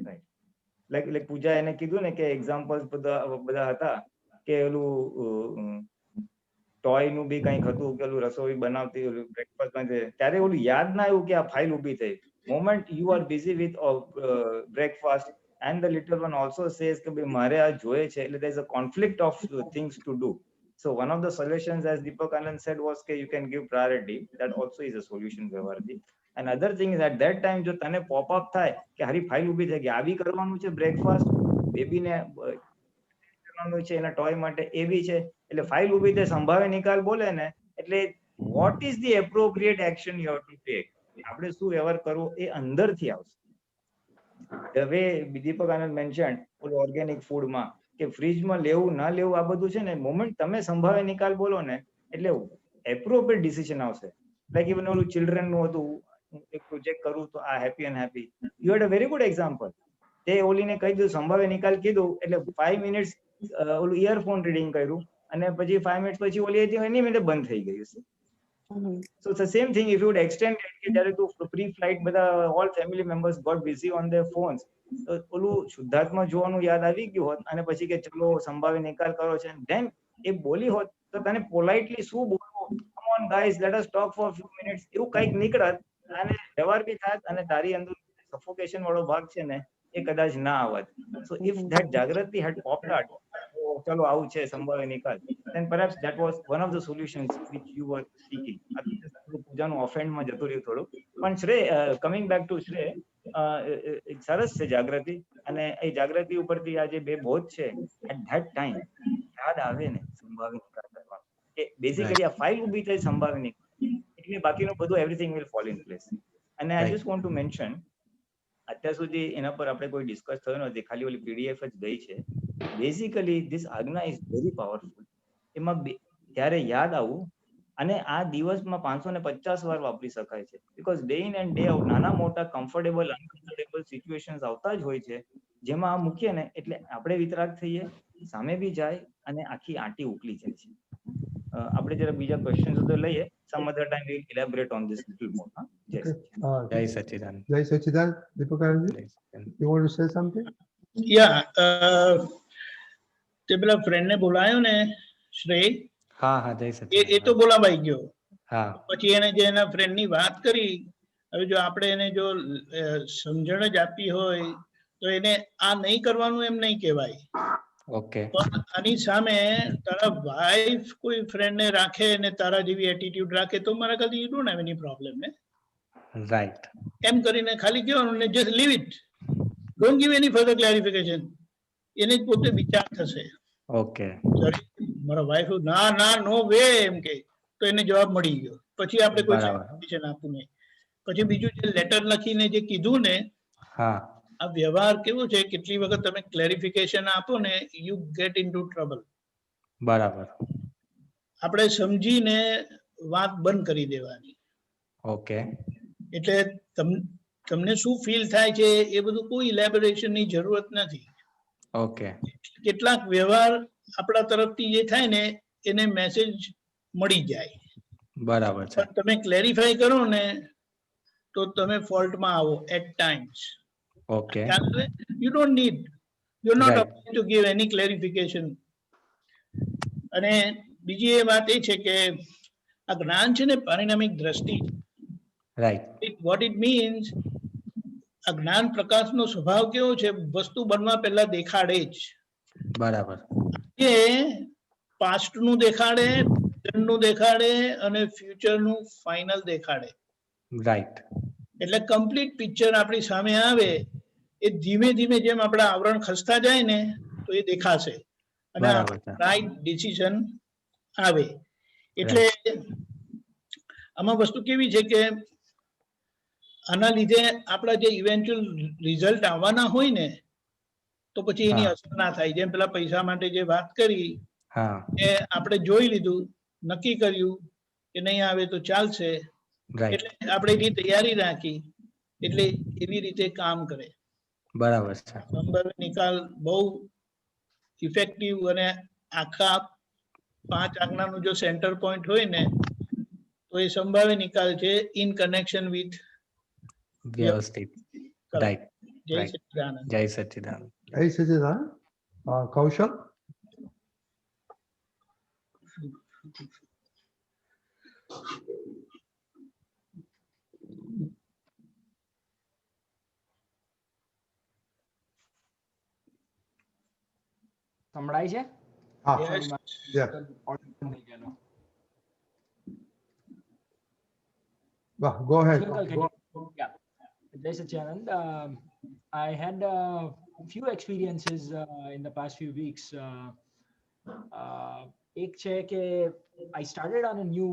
રાઈટ. લાઈક પૂજા એને કીધું ને કે એક્ઝામ્પલ્સ બધા હતા કે ઓલું ટોય નું બી કંઈક હતું કે ઓલું રસોઈ બનાવતી બ્રેકફાસ્ટ માં, ત્યારે ઓલું યાદ ના આવ્યું કે આ ફાઇલ ઉભી થઈ. Moment you are busy with breakfast and the little one also says કે ભાઈ મારે આ જોઈએ છે, એટલે there is a conflict of things to do. So one of the solutions, as Deepak Anand said, was that you can give priority. That also is a solution, Vyavharji. And other thing is at that time જો તને pop up થાય કે હારી file ઊભી થઈ ગઈ, આવી કરવાનું છે બ્રેકફાસ્ટ, બેબીને કરવાનું છે એના ટોય માટે, એ બી છે, એટલે ફાઇલ ઊભી થઈ, સંભાવે નિકાલ બોલે ને એટલે what is the appropriate action you have to take, આપણે શું વ્યવહાર કરવો એ અંદરથી આવશે. The way Deepak Anand mentioned organic ફૂડમાં કે ફ્રીજમાં લેવું ના લેવું આ બધું છે ને, મોમેન્ટ તમે સંભાવે નિકાલ બોલો ને એટલે એપ્રોપ્રિએટ ડિસિઝન આવશે. લાઈક ઇવન ઓલું ચિલ્ડ્રન નું હતું, એક પ્રોજેક્ટ કરું તો આ happy and happy, you had a very good example. તે ઓલીને કહી દીધું સંભાવે નિકાલ કીધું એટલે 5 મિનિટ્સ ઓલું ઇયરફોન રીડિંગ કર્યું અને પછી 5 મિનિટ્સ પછી ઓલી હતી એની મિનિટ બંધ થઈ ગયું. So it's the same thing if you would extend it કે જ્યારે તું pre-flight બધા all family members got busy on their phones, તો ઓલું શુદ્ધાત્મા જોવાનું યાદ આવી ગયું હોત અને પછી કે ચલો સંભાવે નિકાલ કરો છે, then એ બોલી હોત તો તને પોલાઇટલી શું બોલવું, come on guys let us talk for a few minutes, એવું કંઈક નીકળત અને વ્યવહાર બી થાત અને તારી અંદર સફોકેશન વાળો ભાગ છે ને એ કદાચ ના આવત. So if that Jagruti had popped out, ચલો આવું છે સંભાવે નિકાલ, then perhaps that was one of the solutions which you were seeking. આ તો just થોડું પૂજાનું offhand માં જતું રહ્યું થોડું. પણ શ્રેય, coming back to શ્રેય, એક સરસ છે જાગૃતિ, અને એ જાગૃતિ ઉપરથી આ જે બે બોધ છે, at that time યાદ આવે ને સંભાવી નિકાલ કરવાનો, કે બેઝિકલી આ ફાઇલ ઊભી થઈ સંભાવી નિકાલ, એટલે બાકીનું બધું everything will fall in place. અને I just want to mention, અત્યાર સુધી એના પર આપણે કોઈ ડિસ્કસ થયો નથી, ખાલી ઓલી પીડીએફ જ ગઈ છે. બેઝિકલી ધીસ આજ્ઞા ઇઝ વેરી પાવરફુલ. એમાં ત્યારે યાદ આવું, અને આ દિવસમાં 550 વાર વાપરી શકાય છે, because day in and day out નાના મોટા કમ્ફર્ટેબલ અનકમ્ફર્ટેબલ સિચ્યુએશન્સ આવતા જ હોય છે, જેમાં આ મૂકીએ ને એટલે આપણે વિતરાગ થઈએ, સામે બી જાય અને આખી આંટી ઉકલી જાય છે. આપણે જરા બીજા ક્વેશ્ચન્સ તો લઈએ. Some other time we will elaborate on this little more. જય સચ્ચિદાનંદ. જય સચ્ચિદાનંદ. Jai Sachidanand. Deepakarji, જય સચ્ચિદાનંદ. you want to say something? Yeah, તે પેલા ફ્રેન્ડ ને બોલાયો ને શ્રેય, હા હા, જય એ સચ્ચિદાનંદ. તો બોલાવાઈ ગયો. હા પછી એને જે એના ફ્રેન્ડ ની વાત કરી, હવે જો આપણે એને જો સમજણ જ આપી હોય તો એને આ નહીં કરવાનું એમ નહીં કહેવાય. ઓકે. પણ આની સામે તારા વાઇફ કોઈ ફ્રેન્ડ ને રાખે ને તારા જેવી એટીટ્યુડ રાખે તો મારા ખ્યાલથી you don't have any problem ને, રાઈટ. એમ કરીને ખાલી કહેવાનું ને just leave it, don't give any further clarification. એને જ પોતે વિચાર થશે. ઓકે. મારા વાઇફ ના ના નો વે એમ કે તો એને જવાબ મળી ગયો. પછી આપણે કોઈ બરાબર. ક્લેરિફિકેશન આપવું નહીં. પછી બીજું જે લેટર લખીને જે કીધું ને, હા આ વ્યવહાર કેવો છે, કેટલી વખત તમે ક્લેરિફિકેશન આપો ને you get into trouble. બરાબર. આપણે સમજીને વાત બંધ કરી દેવાની. ઓકે. એટલે તમને શું ફીલ થાય છે એ બધું કોઈ ઇલેબોરેશન ની જરૂરત નથી. ઓકે. કેટલાક વ્યવહાર આપણા તરફથી જે થાય ને એને મેસેજ મળી જાય, બરાબર છે. પણ તમે ક્લેરિફાય કરો ને તો તમે ફોલ્ટમાં આવો at times. Okay. You don't need, you are not Right. To give any clarification. અને બીજી એ વાત એ છે કે આ જ્ઞાન છે ને પારિણામિક દ્રષ્ટિ. રાઈટ. વોટ ઇટ મીન્સ, આ જ્ઞાન પ્રકાશનો સ્વભાવ કેવો છે, વસ્તુ બનવા પહેલા દેખાડે જ. બરાબર. એ પાસ્ટનું દેખાડે, પ્રેઝન્ટનું દેખાડે અને ફ્યુચરનું ફાઇનલ દેખાડે. રાઈટ. એટલે કમ્પ્લીટ પિક્ચર આપણી સામે આવે. એ ધીમે ધીમે જેમ આપણા આવરણ ખસતા જાય ને તો એ દેખાશે અને બરાબર છે. રાઈટ ડિસિઝન આવે. એટલે આમાં વસ્તુ કેવી છે કે આના લીધે આપણા જે ઇવેન્ચ્યુઅલ રિઝલ્ટ આવવાના હોય ને તો પછી એની હા. અસર ના થાય. જેમ પેલા પૈસા માટે જે વાત કરી હા. એ આપણે જોઈ લીધું, નક્કી કર્યું કે નહીં આવે તો ચાલશે, રાઈટ. એટલે આપણે એની તૈયારી રાખી, એટલે એવી રીતે કામ કરે. બરાબર છે. સંભાવ્ય નિકાલ બહુ ઇફેક્ટિવ અને આખા 5 આજ્ઞાનું જો સેન્ટર પોઈન્ટ હોય ને તો એ સંભાવ્ય નિકાલ છે ઇન કનેક્શન વિથ વ્યવસ્થિત. રાઈટ. જય Right. સચ્ચિદાનંદ. જય સચ્ચિદાનંદ. Jai Sachidanand. Kaushal? સંભળાય છે? Ah, Yes. yeah. થઈ ગયેલો. Well, go ahead. Shukal, can you- yeah. Jai Satchidanand. I had a few experiences in the past few weeks. એક છે કે I started on a new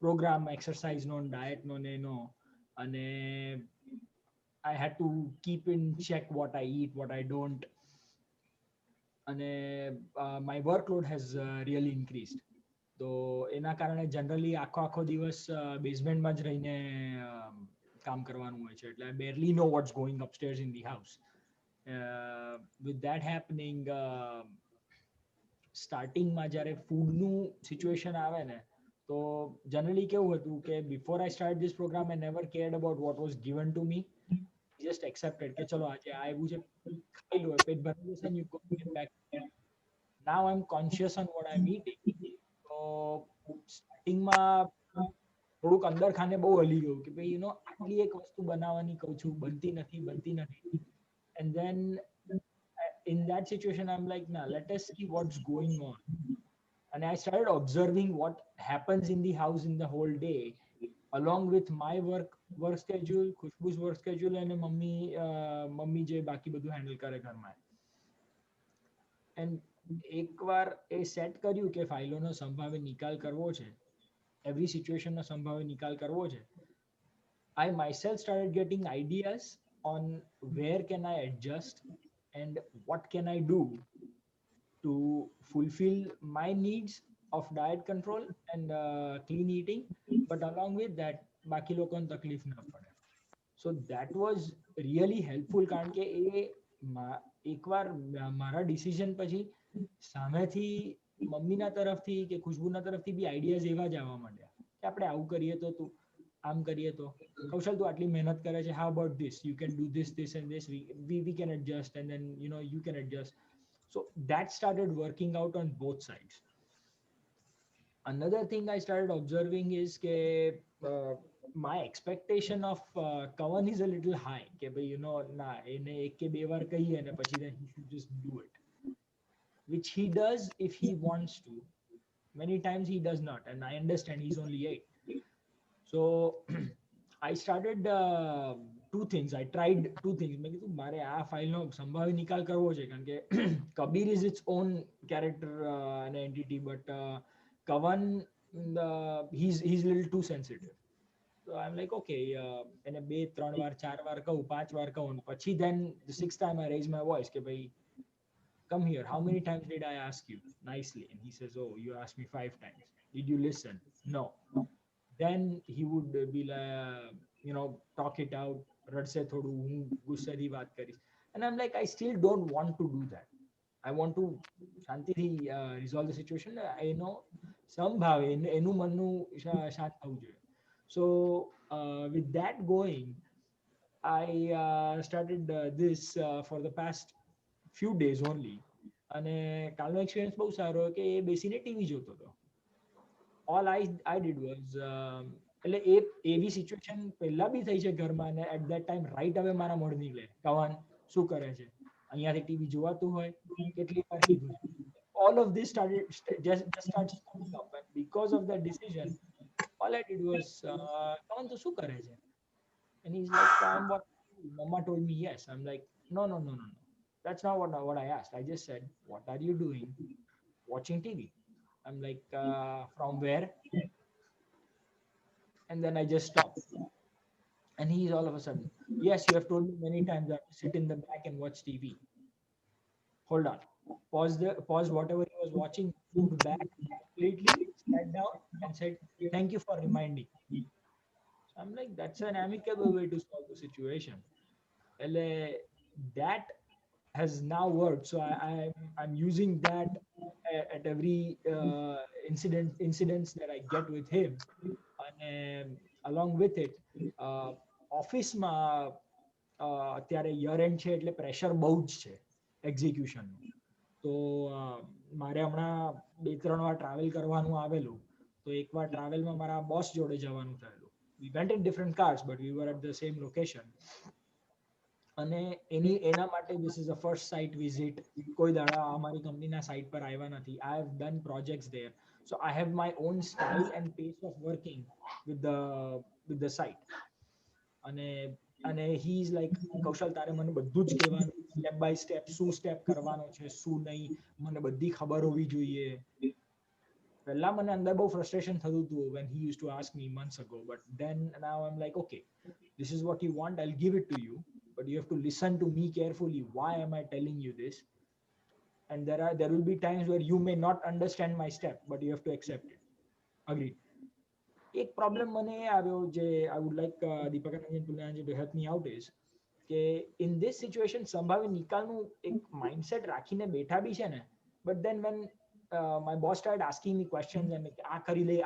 program, exercise no, diet નો ને એનો, અને I had to keep in check what I eat, what I don't. અને my workload has really increased. તો એના કારણે જનરલી આખો દિવસ બેઝમેન્ટમાં જ રહીને કામ કરવાનું હોય છે, એટલે I barely know what's going upstairs in the house. With that happening, સ્ટાર્ટિંગમાં જ્યારે ફૂડનું સિચ્યુએશન આવે ને તો જનરલી કેવું હતું કે before I start this programme I never cared about what was given to me. Just accepted કે ચલો આજે આવ્યું છે ખાઈ લો, પેટ ભરી જશે ને you go back. Now I am conscious on what I am eating. તો સ્ટાર્ટિંગમાં થોડુંક અંદર ખાને બહુ હલી ગયું કે ભાઈ આટલી એક વસ્તુ બનાવવાની કહું છું, બનતી નથી. And then in that situation I'm like, nah, let us see what's going on. And I started observing what happens in the house in the whole day, along with my work schedule, Khushbu's work schedule, and mummy જે બાકી બધું handle કરે ઘરમાં. And એકવાર એ set કર્યું કે ફાઇલોનો સંભાવે નિકાલ કરવો છે, every situationનો સંભાવે નિકાલ કરવો છે, I myself started getting ideas on where can I adjust and what can I do to fulfill my needs of diet control and clean eating, but along with that બાકી લોકોને તકલીફ ના પડે. So that was really helpful કારણ કે એ એકવાર મારા decision પછી સામેથી મમ્મીના તરફથી કે ખુશ્બુના તરફથી બી આઈડિયાઝ એવા જ આવવા માંડ્યા કે આપણે આવું કરીએ તો તું આમ કરીએ તો કૌશલ તું આટલી મહેનત કરે છે, how about this, you can do this and this, we can adjust, and then you can adjust. So that started working out on both sides. Another thing I started observing is my expectation of Kavan is a little high. Nah, એને એક કે બે વાર કહીએ ને પછી then he should just do it, which he does if he wants to. Many times he does not, and I understand he's only 8. So I started two things. I tried two things. મેં કીધું મારે આ ફાઇલનો સંભાવી નિકાલ કરવો છે કારણ કે Kabir is its own character and entity, but Kavan, he's a little too sensitive. So I'm like, okay, એને 2, 3 વાર 4 વાર કહું, 5 વાર કહું, પછી then the 6th time I raise my voice કે ભાઈ come here, how many times did I ask you nicely? And he says, oh, you asked me 5 times. Did you listen? No. Then he would be like, talk it out, રડશે થોડું, હું ગુસ્સેથી વાત કરીશ. And I'm like, I still don't want to do that. I want to શાંતિથી resolve the situation. I know સંભાવે એનું મનનું શાંત થવું જોઈએ. So with that going, I started this for the past few days only. અને કાલનો experience બહુ સારો કે એ બેસીને ટીવી જોતો હતો. All I did was એટલે એવી સિચ્યુએશન પહેલા બી થઈ છે ઘરમાં, અને એટ ધેટ ટાઈમ રાઈટ હવે મારા મોઢ નીકળે, કવાન શું કરે છે, અહીંયાથી ટીવી જોવાતું હોય, કેટલી વાર કીધું. All of this just started coming up, and because of that decision, all I did was કવાન તો શું કરે છે? And he's like, what Mama told me yes. I'm like, no. That's not what I asked. I just said, what are you doing? Watching TV. I'm like, from where? And then I just stopped. And he's all of a sudden, yes, you have told me many times that sit in the back and watch TV. Hold on. Pause whatever he was watching, moved back completely, sat down and said, thank you for reminding me. So I'm like, that's an amicable way to solve the situation. That has now worked. So I'm using that at every incidents that I get with him. And along with it, ઓફિસમાં અત્યારે year and છે એટલે pressure બહુ જ છે એક્ઝિક્યુશનનું. તો મારે હમણાં 2-3 વાર ટ્રાવેલ કરવાનું આવેલું, તો એકવાર ટ્રાવેલમાં મારા બોસ જોડે જવાનું થયેલું. We went in different cars, but we were at the same location. અને એના માટે this is the first site visit. કોઈ દાડા અમારી કંપનીના સાઇટ પર આવ્યા નથી. I have done projects there, so I have my own style and pace of working with the site. અને he is like, કૌશલ તારે મને બધું જ કહેવાનું, સ્ટેપ બાય સ્ટેપ, શું સ્ટેપ કરવાનો છે, શું નહીં, મને બધી ખબર હોવી જોઈએ. પહેલા મને અંદર બહુ frustration થતું હતું when he used to ask me months ago, but then now I'm like, okay, this is what you want, I'll give it to you, but you have to listen to me carefully. Why am I telling you this? And there will be times where you may not understand my step, but you have to accept it. Agreed. એક problem મને એ આવ્યો જે I would like દીપકાનંદન પુલિયાજી to help me out is કે in this situation સંભાવી નિકાલનું એક mindset રાખીને બેઠા બી છે ને, but then when my boss started asking me questions and આ કરી લે,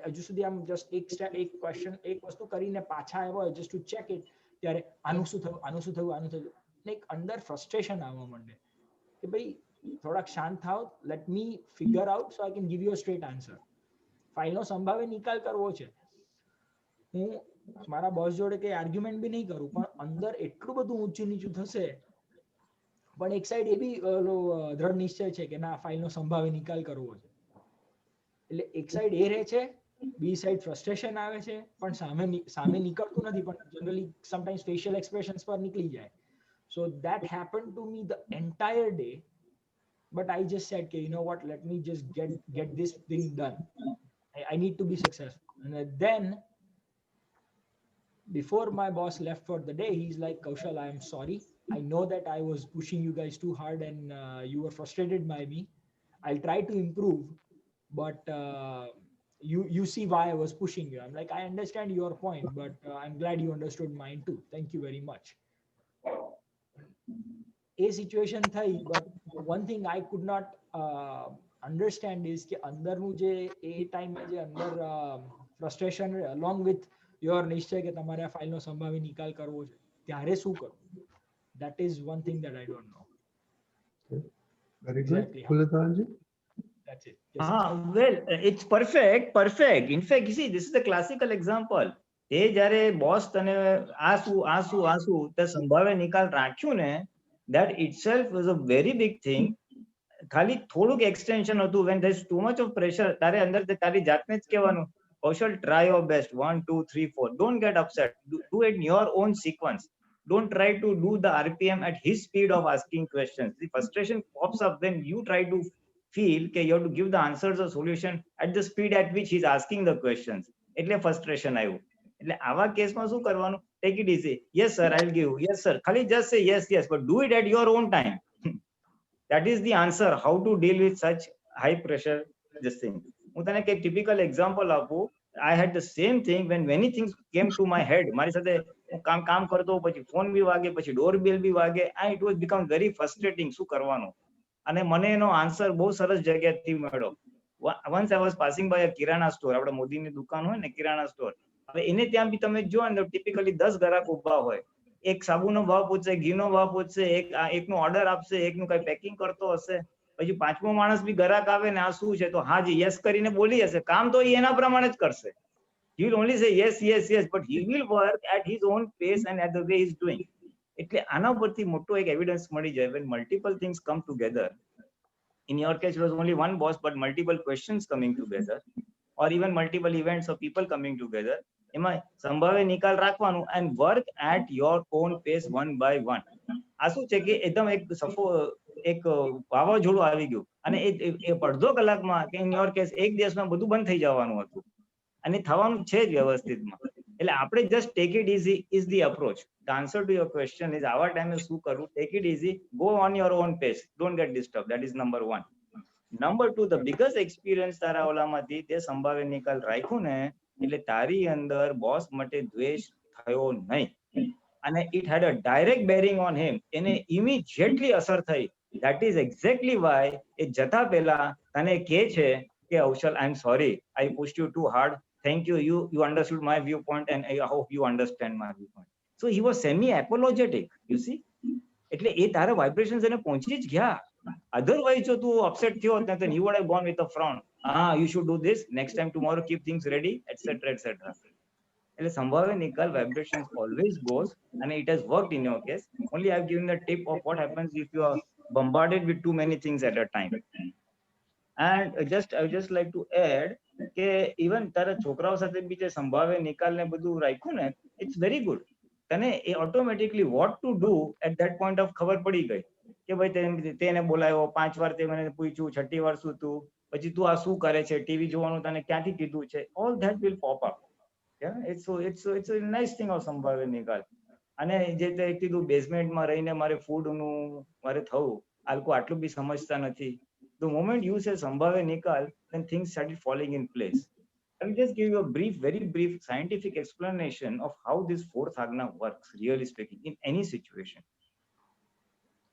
હજુ સુધી આમ just એક question, એક વસ્તુ કરીને પાછા આવ્યો just to check it, ત્યારે આનું શું થયું, ને એક અંદર frustration આવવા માંડે કે ભાઈ થોડાક શાંત થાઓ, let me figure out so I can give you a straight answer. ફાઇલનો સંભાવે નિકાલ કરવો છે, હું મારા બોસ જોડે કઈ આર્ગ્યુમેન્ટ બી નહીં કરું, પણ અંદર એટલું બધું ઊંચું નીચું થશે, પણ એક સાઈડ એ બી દૃઢ નિશ્ચય છે કે ના ફાઇલનો સંભાવે નિકાલ કરવો છે. એટલે એક સાઈડ એ રહે છે, બી સાઈડ ફ્રસ્ટ્રેશન આવે છે, પણ સામે નીકળતું નથી, પણ જનરલી સમટાઈમ્સ ફેશિયલ એક્સપ્રેશન્સ પર નીકળી જાય. So that happened to me the entire day, but I just said, okay, you know what, let me just get this thing done. I need to be successful. And then before my boss left for the day, he's like, Kaushal, I am sorry. I know that I was pushing you guys too hard and you were frustrated by me. I'll try to improve, but you see why I was pushing you. I'm like, I understand your point, but I'm glad you understood mine too. Thank you very much. A situation થઈ, but one thing I could not understand is કે અંદરનું જે એ ટાઈમે જે અંદર frustration along with your નિશ્ચય કે તમારે આ ફાઇલનો સંભાવી નિકાલ કરવો છે, ત્યારે શું કરવું? That is one thing that I don't know. Very good. Exactly. Pulatanji? That's it. Yes, Well, it's perfect. In fact, you see, this is the classical example. એ જ્યારે બોસ તને આસુ તે સંભાવે નિકાલ રાખ્યું ને, that itself was a very big thing. ખાલી થોડુંક extension હતું, when there's too much of pressure, તારે અંદર તારી જાતને જ કહેવાનું, Kaushal, try your best, 1 2 3 4, don't get upset, do it in your own sequence, don't try to do the RPM at his speed of asking questions. The frustration pops up when you try to feel that you have to give the answers or solution at the speed at which he's asking the questions. એટલે frustration આવ્યું. એટલે આવા કેસમાં શું કરવાનું? Take it easy. Yes sir, I'll give you. Yes sir, ખાલી just say yes, but do it at your own time. That is the answer, how to deal with such high pressure this thing. હું તને એક typical example આપું. I had the same thing when many things came to my head. મારી સાથે હું કામ કરતો, પછી ફોન બી વાગે, પછી ડોરબેલ બી વાગે, and it was become very frustrating શું કરવાનું. અને મને એનો આન્સર બહુ સરસ જગ્યાથી મળ્યો. Once I was passing by a kirana store, આપણે મોદીની દુકાન હોય ને કિરાણા સ્ટોર, હવે એને ત્યાં બી તમે જો ને ટિપિકલી 10 ગ્રાહક ઉભા હોય, એક સાબુનો ભાવ પૂછશે, ઘીનો ભાવ પૂછશે, એકનો ઓર્ડર આપશે, એકનું કઈ પેકિંગ કરતો હશે, પછી પાંચમો માણસ બી ગ્રાહક આવે ને આ શું છે તો હા જી યસ કરીને બોલી હશે, કામ તો એના પ્રમાણે જ કરશે. He will only say yes, but he will work at his own pace and at the way he's doing. એટલે આના પરથી મોટો એક એવિડન્સ મળી જાય, when multiple things come together. In your case, it was only one boss, but multiple questions coming together, or even multiple events of people coming together. એમાં સંભાવે નિકાલ રાખવાનું and work at your own pace one by one. આ શું છે કે એકદમ એક વાવાઝોડું આવી ગયું અને એ અડધો કલાકમાં કે in your case એક દિવસમાં બધું બંધ થઈ જવાનું હતું, અને થવાનું છે જ વ્યવસ્થિતમાં. એટલે આપણે just take it easy is the approach. The answer to your question is આવા ટાઈમે શું કરવું? Take it easy, go on your own pace, don't get disturbed. That is number 1. Number 2, the biggest experience તારા ઓલામાંથી તે સંભાવે નિકાલ રાખ્યું ને, એટલે તારી અંદર બોસ માટે દ્વેષ થયો નહીં, અને it had a direct bearing on him. એને immediately અસર થઈ. That is exactly why એ જતા પહેલા તને કહે છે કે Kaushal, I'm sorry, I pushed you too hard. Thank you, you understood my viewpoint and I hope you understand my viewpoint. So he was semi-apologetic, you see. એટલે એ તારા vibrations એને પહોંચી જ ગયા. Otherwise, જો તું upset થયો હોત ને, then you would have gone with a frown. You should do this next time, tomorrow keep things ready, etc. એટલે સંભાવે નિકાલ vibrations always goes, and it has worked in your case. Only I've given the tip of what happens if you are bombarded with too many things at a time. And I would just like to add કે even તારા છોકરાઓ સાથે બી જે સંભાવે નિકાલ ને બધું રાખ્યું ને, it's very good. તને એ automatically what to do at that point of ખબર પડી ગઈ કે ભાઈ તેને બોલાવ્યો, 5 વાર તે મને પૂછ્યું, 6ઠી વાર શું તું, પછી તું આ શું કરે છે, ટીવી જોવાનું તને ક્યાંથી કીધું છે, all that will pop up. Yeah, it's a nice thing of સંભાવે નિકાલ. અને જે તે કીધું બેઝમેન્ટમાં રહીને મારે ફૂડનું મારે થવું, આ લોકો આટલું બી સમજતા નથી. The moment you say સંભાવે નિકાલ, then things started falling in place. I will just give you a very brief scientific explanation of how this fourth agna works, really speaking, in any situation.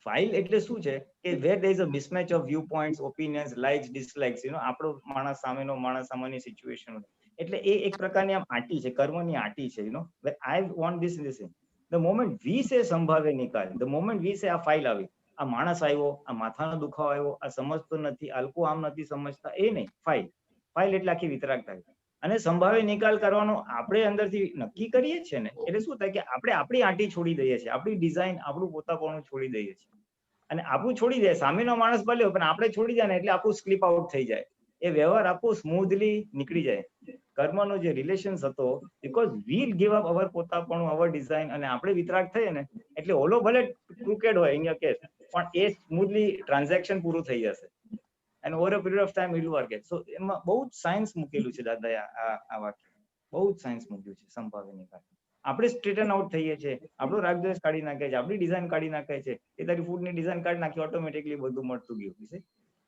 File એટલે શું છે કે where there is a mismatch of viewpoints, opinions, likes, dislikes, આપણો માણસ સામેનો માણસ સામાન્ય situation, એટલે એ એક પ્રકારની આમ આટી છે, કર્મની આટી છે, where I want this in this thing. The moment we say સંભાવે નિકાલ, the moment we say આ ફાઇલ આવી, આ માણસ આવ્યો, આ માથાનો દુખાવો આવ્યો, આ સમજતો નથી, આ લોકો આમ નથી સમજતા, એ નહીં, ફાઇલ એટલે આખી વિતરાગ થાય. અને સંભાવે નિકાલ કરવાનો આપણે અંદરથી નક્કી કરીએ છીએ ને, એટલે શું થાય કે આપણે આપણી આંટી છોડી દઈએ છીએ, આપણી ડિઝાઇન, આપણું પોતાપણું છોડી દઈએ છીએ, અને આપણું છોડી દે, સામેનો માણસ ભલે પણ આપણે છોડી જાય ને એટલે આપણું સ્લીપ આઉટ થઈ જાય. એ વ્યવહાર આખો સ્મૂધલી નીકળી જાય. કર્મનો જે રિલેશન્સ હતો, because we'll give up our પોતાપણું, અવર ડિઝાઇન, અને આપણે વિતરાગ થઈએ ને એટલે ઓલો ભલે ક્રુકેડ હોય અહીંયા કેસ, પણ એ સ્મૂધલી ટ્રાન્ઝેક્શન પૂરું થઈ જશે. અને over a period of time will work. So એમાં બહુ જ સાયન્સ મૂકેલું છે દાદાએ આ વાક્ય, બહુ જ સાયન્સ મૂક્યું છે સંભાવ્ય નિકાલ. આપણે સ્ટ્રેટન આઉટ થઈએ છીએ, આપણો રાગદ્વેષ કાઢી નાખે છે, આપણી ડિઝાઇન કાઢી નાખે છે. એ તારી ફૂડની ડિઝાઇન કાઢી નાખી, ઓટોમેટિકલી બધું મળતું ગયું.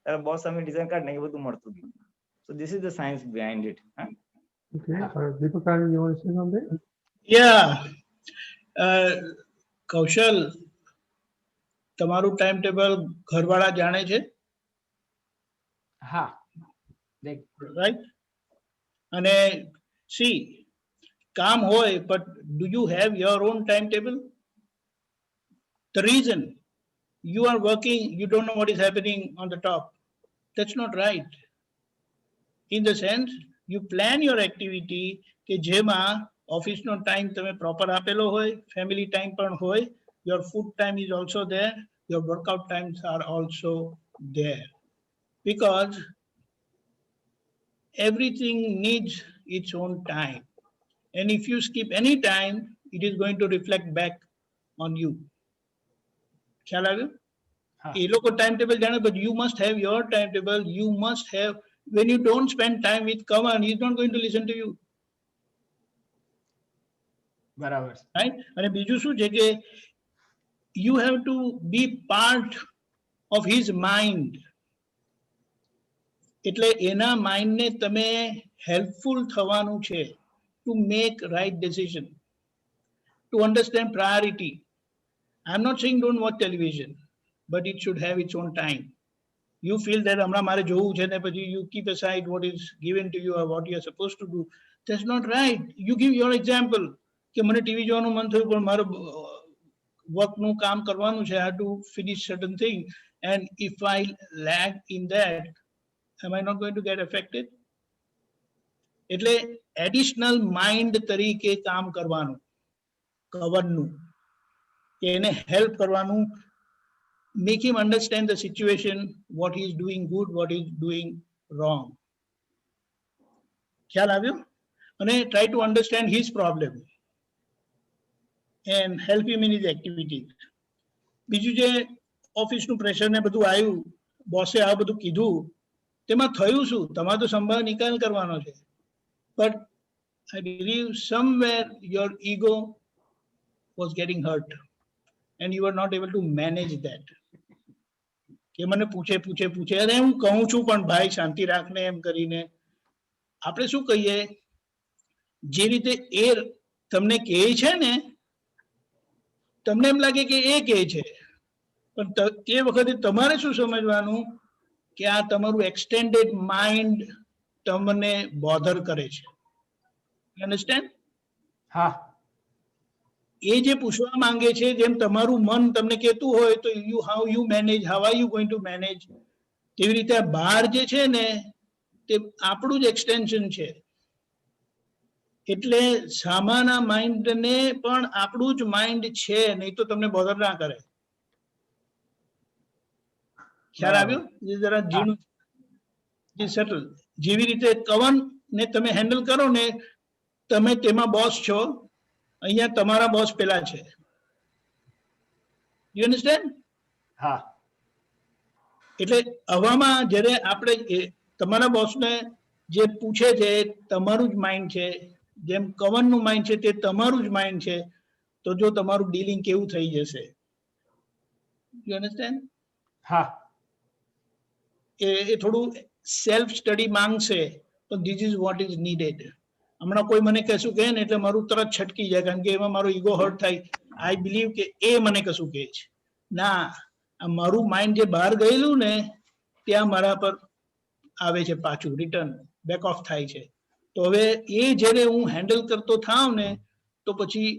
તારા બોસ સામે ડિઝાઇન કાઢી નાખી, બધું મળતું ગયું. So this is the science behind it. Okay, Deepakar, you want to say something? Yeah. કૌશલ, તમારું ટાઈમ ટેબલ ઘરવાળા જાણે છે, હા, like, રાઈટ? અને સી, કામ હોય, but do you have your own timetable? The reason you are working, you don't know what is happening on the top. That's not right. In the sense, you plan your activity કે જેમાં ઓફિસનો time તમે proper આપેલો હોય, family time પણ હોય, your food time is also there, your workout times are also there. Because everything needs its own time. And if you skip any time, it is going to reflect back on you. ખ્યાલ આવ્યો? એ લોકો time table જાણે, but you must have your timetable. You must have, when you don't spend time with Kavan, he's not going to listen to you. બરાબર. Right? અને બીજું શું છે કે you have to be part of his mind. એટલે એના માઇન્ડને તમે helpful થવાનું છે to make right decision, to understand priority. I'm not saying don't watch television, but it should have its own time. You feel that હમણાં મારે જોવું છે ને પછી you keep aside what is given to you or what you are supposed to do. That's not right. You give your example કે મને TV જોવાનું મન થયું પણ મારે વર્કનું કામ કરવાનું છે, I have to finish certain thing, and if I lag in that, am I not going to get affected? એટલે એડિશનલ માઇન્ડ તરીકે કામ કરવાનું, કવનનું, કે એને હેલ્પ કરવાનું, make him understand the situation, what he is doing good, what he is doing wrong. ખ્યાલ આવ્યો? અને try to understand his problem and help him in his activities. બીજું જે ઓફિસનું પ્રેશર ને બધું આવ્યું, બોસે આ બધું કીધું, તેમાં થયું શું? તમારે તો સંભાળ નિકાલ કરવાનો છે. But I believe somewhere your ego was getting hurt and you were not able to manage that. કે મને પૂછે અરે હું કહું છું પણ ભાઈ શાંતિ રાખને એમ કરીને આપણે શું કહીએ, જે રીતે એ તમને કહે છે ને તમને એમ લાગે કે એ કહે છે, પણ તે વખતે તમારે શું સમજવાનું કે આ તમારું એક્સટેન્ડેડ માઇન્ડ તમને બોધર કરે છે. You understand? હા. એ જે પૂછવા માંગે છે, જેમ તમારું મન તમને કહેતું હોય તો how you manage, how are you going to manage, તેવી રીતે આ બહાર જે છે ને તે આપણું જ એક્સટેન્શન છે. એટલે સામાના માઇન્ડને પણ આપણું જ માઇન્ડ છે, નહીં તો તમને બોધર ના કરે. ખ્યાલ આવ્યો? જરા ઝીણું સટલ. જેવી રીતે કવન ને તમે હેન્ડલ કરો ને, તમે તેમાં બોસ છો, અહીંયા તમારા બોસ પેલા છે. You understand? હા. એટલે હવામાં જ્યારે આપણે તમારા બોસને જે પૂછે છે તમારું જ માઇન્ડ છે, જેમ કવનનું માઇન્ડ છે તે તમારું જ માઇન્ડ છે, તો જો તમારું ડીલિંગ કેવું થઈ જશે. You understand? હા. એ થોડું સેલ્ફ સ્ટડી માંગશે, પણ this is what is needed. હમણાં કોઈ મને કશું કહે ને એટલે મારું તરત છટકી જાય, કારણ કે એમાં મારો ઈગો હર્ટ થાય. આઈ બિલીવ કે એ મને કશું કહે છે. ના, આ મારું માઇન્ડ જે બહાર ગયેલું ને ત્યાં મારા પર આવે છે, પાછું રિટર્ન બેક ઓફ થાય છે. તો હવે એ જ્યારે હું હેન્ડલ કરતો થાવ ને તો પછી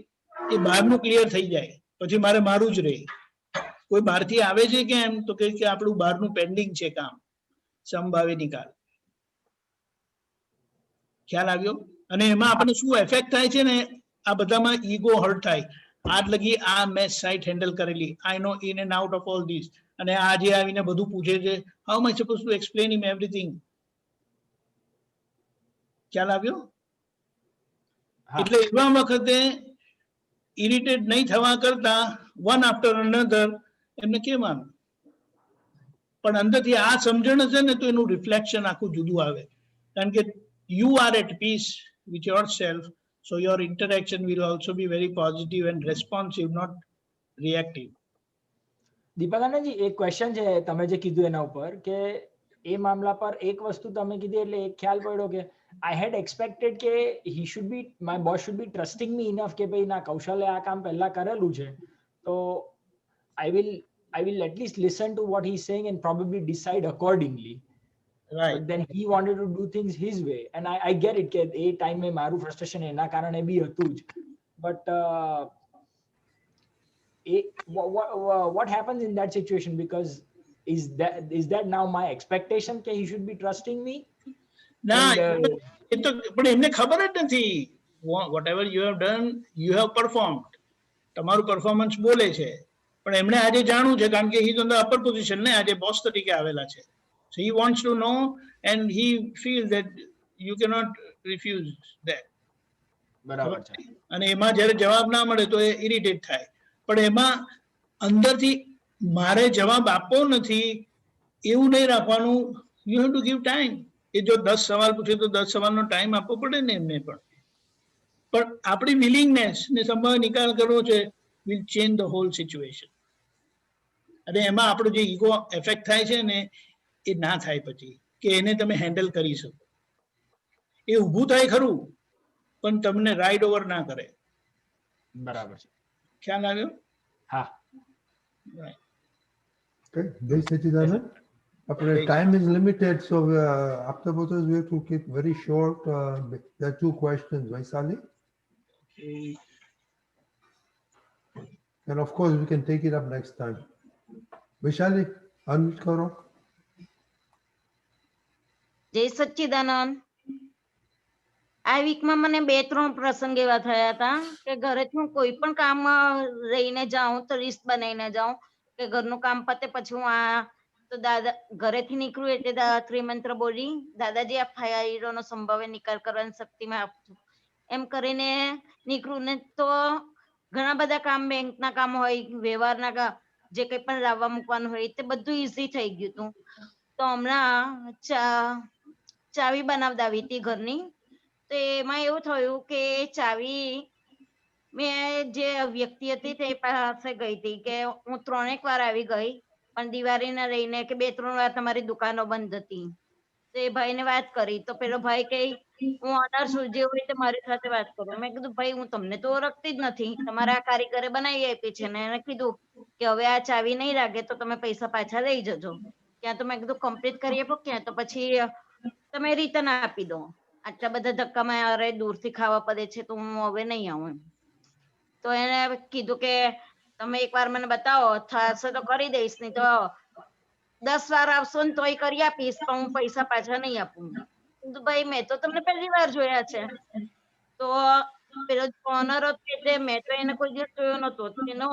એ બહારનું ક્લિયર થઈ જાય, પછી મારે મારું જ રહે. કોઈ બહારથી આવે છે કેમ તો કે આપણું બહારનું પેન્ડિંગ છે કામ, સંભાવે નિકાલ. ખ્યાલ આવ્યો? અને એમાં આપણને શું એફેક્ટ થાય છે ને, આ બધામાં ઈગો હર્ટ થાય. આજ લગી આ મેં સાઇટ હેન્ડલ કરેલી, I know in and out of all this, અને આજે આવીને બધું પૂછે છે, how am I suppose to explain him everything. ખ્યાલ આવ્યો? હા. એટલે એવા વખતે ઇરિટેટ નહીં થવા કરતા વન આફ્ટર અનધર એમને કહેવાનું. પણ અંદરથી આ સમજણ હશે ને તો એનું રિફ્લેક્શન આખું જુદું આવે. કારણ કે you are at peace with yourself, so your interaction will also be very positive and responsive, not reactive. Deepanandji, એક ક્વેશ્ચન છે તમે જે કીધું એના ઉપર, કે એ મામલા પર એક વસ્તુ તમે કીધી એટલે એક ખ્યાલ પડ્યો કે I had expected કે he should be, my boss should be trusting me enough કે ભાઈ ના કૌશલે આ કામ પહેલા કરેલું છે, તો I will at least listen to what he's saying and probably decide accordingly. Right. But then he wanted to do things his way, and I get it કે એ ટાઈમે મારું frustration એના કારણે બી હતું જ. But what happens in that situation? Because is that now my expectation કે he should be trusting me? ના, And, એ તો પણ એમને ખબર જ નથી. Whatever you have done, you have performed. તમારું પરફોર્મન્સ બોલે છે, પણ એમણે આજે જાણવું છે કારણ કે he is on the upper position ને, આજે બોસ તરીકે આવેલા છે. So he wants to know and he feel that you cannot refuse that. બરાબર છે. અને એમાં જ્યારે જવાબ ના મળે તો એ ઇરિટેટ થાય. પણ એમાં અંદરથી મારે જવાબ આપવો નથી એવું નહીં રાખવાનું. You have to give time. એ જો 10 સવાલ પૂછે તો 10 સવાલનો ટાઈમ આપવો પડે ને એમને પણ. પણ આપણી વિલિંગનેસ ને સંભાવ નિકાલ કરવો છે will change the whole situation. અને એમાં આપણો જે ઈગો એફેક્ટ થાય છે ને એ ના થાય પછી, કે એને તમે હેન્ડલ કરી શકો. એ ઊભું થાય ખરું પણ તમને રાઈડ ઓવર ના કરે. બરાબર છે. ખ્યાલ આવ્યો? હા. Okay, Jai Sachidanand. Time is limited, so after both we have to keep very short. There are 2 questions, Vaisali. And of course, we can take it up next time. Vaishali, unmute karo. જય સચ્ચિદાનંદ. આ વીકમાં મને 2-3 પ્રસંગ એવા થયા હતા કે ઘરેથી હું કોઈ પણ કામ લઈને જાઉં તો લિસ્ટ બનાવીને જાઉં કે ઘરનું કામ પતે પછી હું આ તો દાદા ઘરેથી નીકળું એટલે ત્રિમંત્ર બોલી, દાદાજી આ ફાયરોનો સંભાવ્ય નિકાલ કરવાની શક્તિમાં આપજો એમ કરીને નીકળું ને તો ઘણા બધા કામ, બેંકના કામ હોય, વ્યવહારના જે કંઈ પણ લાવવા મૂકવાનું હોય તે બધું ઈઝી થઈ ગયું હતું. તો હમણાં ચાવી બનાવતા આવી હતી ઘરની, તો એમાં એવું થયું કે ચાવી મેં જે વ્યક્તિ હતી તે પાસે ગઈ હતી કે હું 3 વાર આવી ગઈ પણ દિવાળીને લઈને કે 2-3 વાર તમારી દુકાનો બંધ હતી. તો એ ભાઈને વાત કરી તો પેલો ભાઈ કે હું ઓનર છું, જે હોય તે મારી સાથે વાત કરો. મેં કીધું ભાઈ હું તમને તો ઓળખતી જ નથી, તમારા આ કારીગરે બનાવી આપી છે ને. એને કીધું કે હવે આ ચાવી નહીં લાગે તો તમે પૈસા પાછા લઈ જજો. ક્યાં તો મેં કીધું કમ્પ્લીટ કરી આપો, ક્યાં તો પછી તમે રિટર્ન આપી દો. આટલા બધા ધક્કા મારે દૂરથી ખાવા પડે છે તો હું હવે નહીં આવું. તો એને કીધું કે તમે એકવાર મને બતાવો, થશે તો કરી દઈશ, નહીં તો 10 વાર આવશો ને તોય કરી આપીશ પણ હું પૈસા પાછા નહીં આપું. તો ભાઈ મેં તો તમને પહેલી વાર જોયા છે. તો પેલો ઓનર હતો એટલે મેં તો એને કોઈ દિવસ જોયો નતો. એનો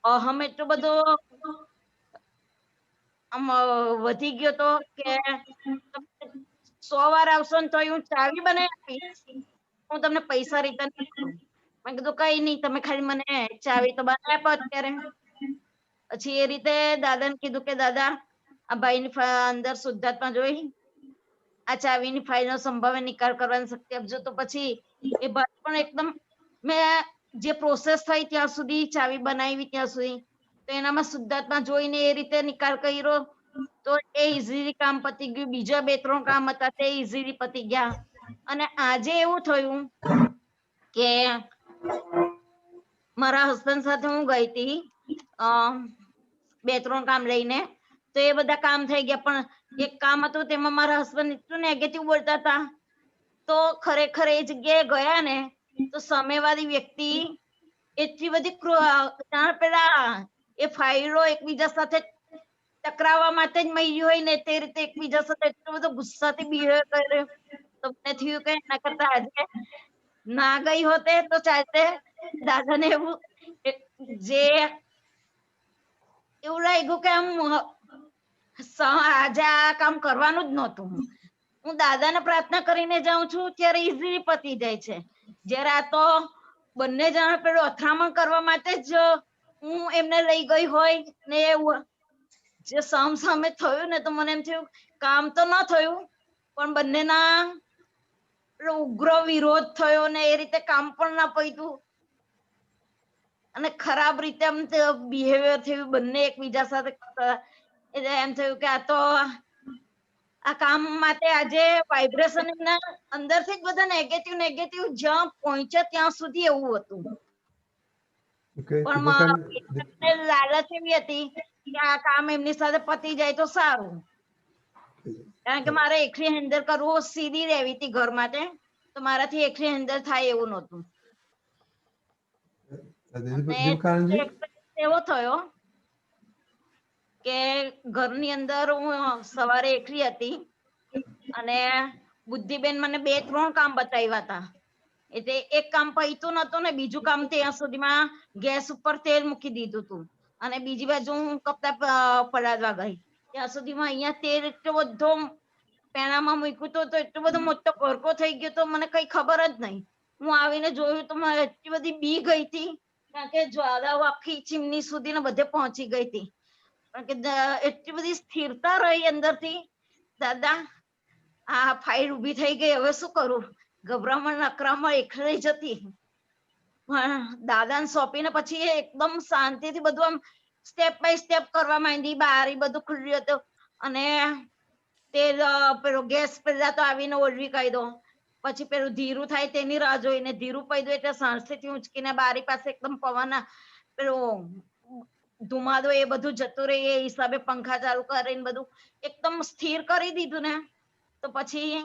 અહમ એટલો બધો આમ વધી ગયો તો કે 100 વાર આવશો ને તોય હું ચાવી બનાવી આપીશ, હું તમને પૈસા રિટર્ન નહીં કરું. મેં કીધું કઈ નહીં, તમે ખાલી મને ચાવી તો બનાવી આપો અત્યારે. પછી એ રીતે દાદાને કીધું કે દાદા આ ભાઈની અંદર શુદ્ધાત્મા જોઈ, આ ચાવીની ફાઇલનો સંભાવ્ય નિકાલ કરવાની શક્તિ આપજો. તો પછી એ ભાઈ પણ એકદમ, મેં જે પ્રોસેસ થઈ ત્યાં સુધી, ચાવી બનાવી ત્યાં સુધી, તો એનામાં શુદ્ધાત્મા જોઈને એ રીતે નિકાલ કર્યો તો એ ઇઝીલી કામ પતી ગયું. બીજા 2-3 કામ હતા તે ઇઝીલી પતી ગયા. અને આજે એવું થયું કે મારા હસબન્ડ સાથે હું ગઈ હતી 2-3 કામ લઈને, તો એ બધા કામ થઈ ગયા. પણ એક કામ હતું તેમાં મારા હસબન્ડ એટલું નેગેટિવ બોલતા હતા, તો ખરેખર એ જગ્યાએ ગયા ને તો સામેવાળી વ્યક્તિ એટલી બધી પેલા એ ફાઇલો એકબીજા સાથે ટકરાવવા માટે જ મળી હોય ને તે રીતે એકબીજા સાથે એટલો બધો ગુસ્સાથી બિહેવ કર્યો. તો મને થયું કે એના કરતા આજે ના ગઈ હોતે તો ચાલતે. દાદાને એવું લાગ્યું કે આમ આજે આ કામ કરવાનું જ નહોતું. હું દાદાને પ્રાર્થના કરીને જાઉં છું ત્યારે ઇઝીલી પતી જાય છે. જ્યારે આ તો બંને જણા પેલું અથડામણ કરવા માટે જ હું એમને લઈ ગઈ હોય ને એવું જે સામે થયું ને તો મને એમ થયું કામ તો ન થયું પણ બંનેના પેલો ઉગ્ર વિરોધ થયો ને એ રીતે કામ પણ ના પત્યું અને ખરાબ રીતે એમ બિહેવિયર થયું બંને એકબીજા સાથે. એટલે એમ થયું કે આ તો આ કામ માટે આજે વાઇબ્રેશન એમના અંદરથી જ બધા નેગેટિવ જ્યાં પહોંચ્યા ત્યાં સુધી એવું હતું. Okay. પણ Deepakarni, લાલચ એવી હતી કે આ કામ એમની સાથે પતી જાય તો સારું. કારણ કે મારે એકલી હેન્ડલ કરવું સીધી રહેવી હતી ઘર માટે તો મારાથી એકલી હેન્ડલ થાય એવું નહોતું. Deepakarni, એવો થયો કે ઘરની અંદર હું સવારે એકલી હતી અને બુદ્ધિબેન મને 2-3 કામ બતાવ્યા હતા. એટલે એક કામ પૈતું નતું ને બીજું કામ ત્યાં સુધીમાં ગેસ ઉપર તેલ મૂકી દીધું હતું અને બીજી બાજુ હું કપડા પલાળવા ગઈ ત્યાં સુધીમાં અહીંયા તેલ એટલો બધો પેણામાં મૂક્યું તો એટલો બધો મોટો ભરકો થઈ ગયો તો મને કઈ ખબર જ નહીં. હું આવીને જોયું તો મને એટલી બધી બી ગઈ હતી કારણ કે જ્વાળાઓ આખી ચીમની સુધી ને બધે પહોંચી ગઈ હતી. કારણ કે એટલી બધી સ્થિરતા રહી અંદરથી દાદા આ ફાઇલ ઊભી થઈ ગઈ હવે શું કરું ગભરામણ અકરામણ એકલી જતી પણ દાદાને સોંપીને પછી એકદમ શાંતિથી બધું આમ સ્ટેપ બાય સ્ટેપ કરવા માંડી. બારી બધું ખુલ્લું હતું અને તેલ પેલો ગેસ પેલા તો આવીને ઓલવી કહી દો પછી પેલું ધીરું થાય તેની રાહ જોઈને ધીરું પડી દો એટલે સાણસીથી ઉંચકીને બારી પાસે એકદમ પવન પેલું ધુમાડો એ બધું જતું રહે એ હિસાબે પંખા ચાલુ કરીને બધું એકદમ સ્થિર કરી દીધું ને તો પછી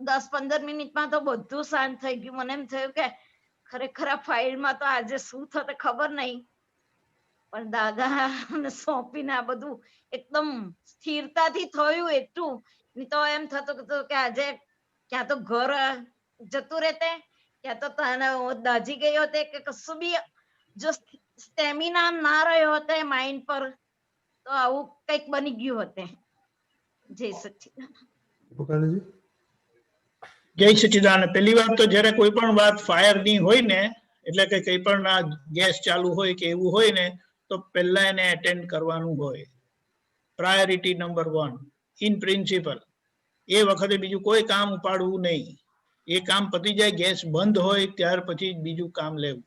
10-15 મિનિટમાં તો બધું શાંત થઈ ગયું. મને એમ થયું કે ખરેખર આ ફાઇલમાં તો આજે શું થશે ખબર નહીં પણ દાદાને સોંપીને આ બધું એકદમ સ્થિરતાથી થયું એટલું નહીં તો એમ થતું કે આજે ક્યાં તો ઘર જતું રહેતે ક્યાં તો દાજી ગયો હોતે કે કશું બી જો સ્ટેમિના ના રહ્યો હોતે માઇન્ડ પર તો આવું કંઈક બની ગયું હોતે. જય સચ્ચિદાનંદ. Deepakarni, જય સચ્ચિદાનંદ. પહેલી વાત તો જ્યારે કોઈ પણ વાત ફાયર ની હોય ને એટલે કે કંઈ પણ ગેસ ચાલુ હોય કે એવું હોય ને તો પહેલા એને એટેન્ડ કરવાનું હોય. Priority number 1 in principle. એ વખતે બીજું કોઈ કામ ઉપાડવું નહીં. એ કામ પતી જાય ગેસ બંધ હોય ત્યાર પછી બીજું કામ લેવું.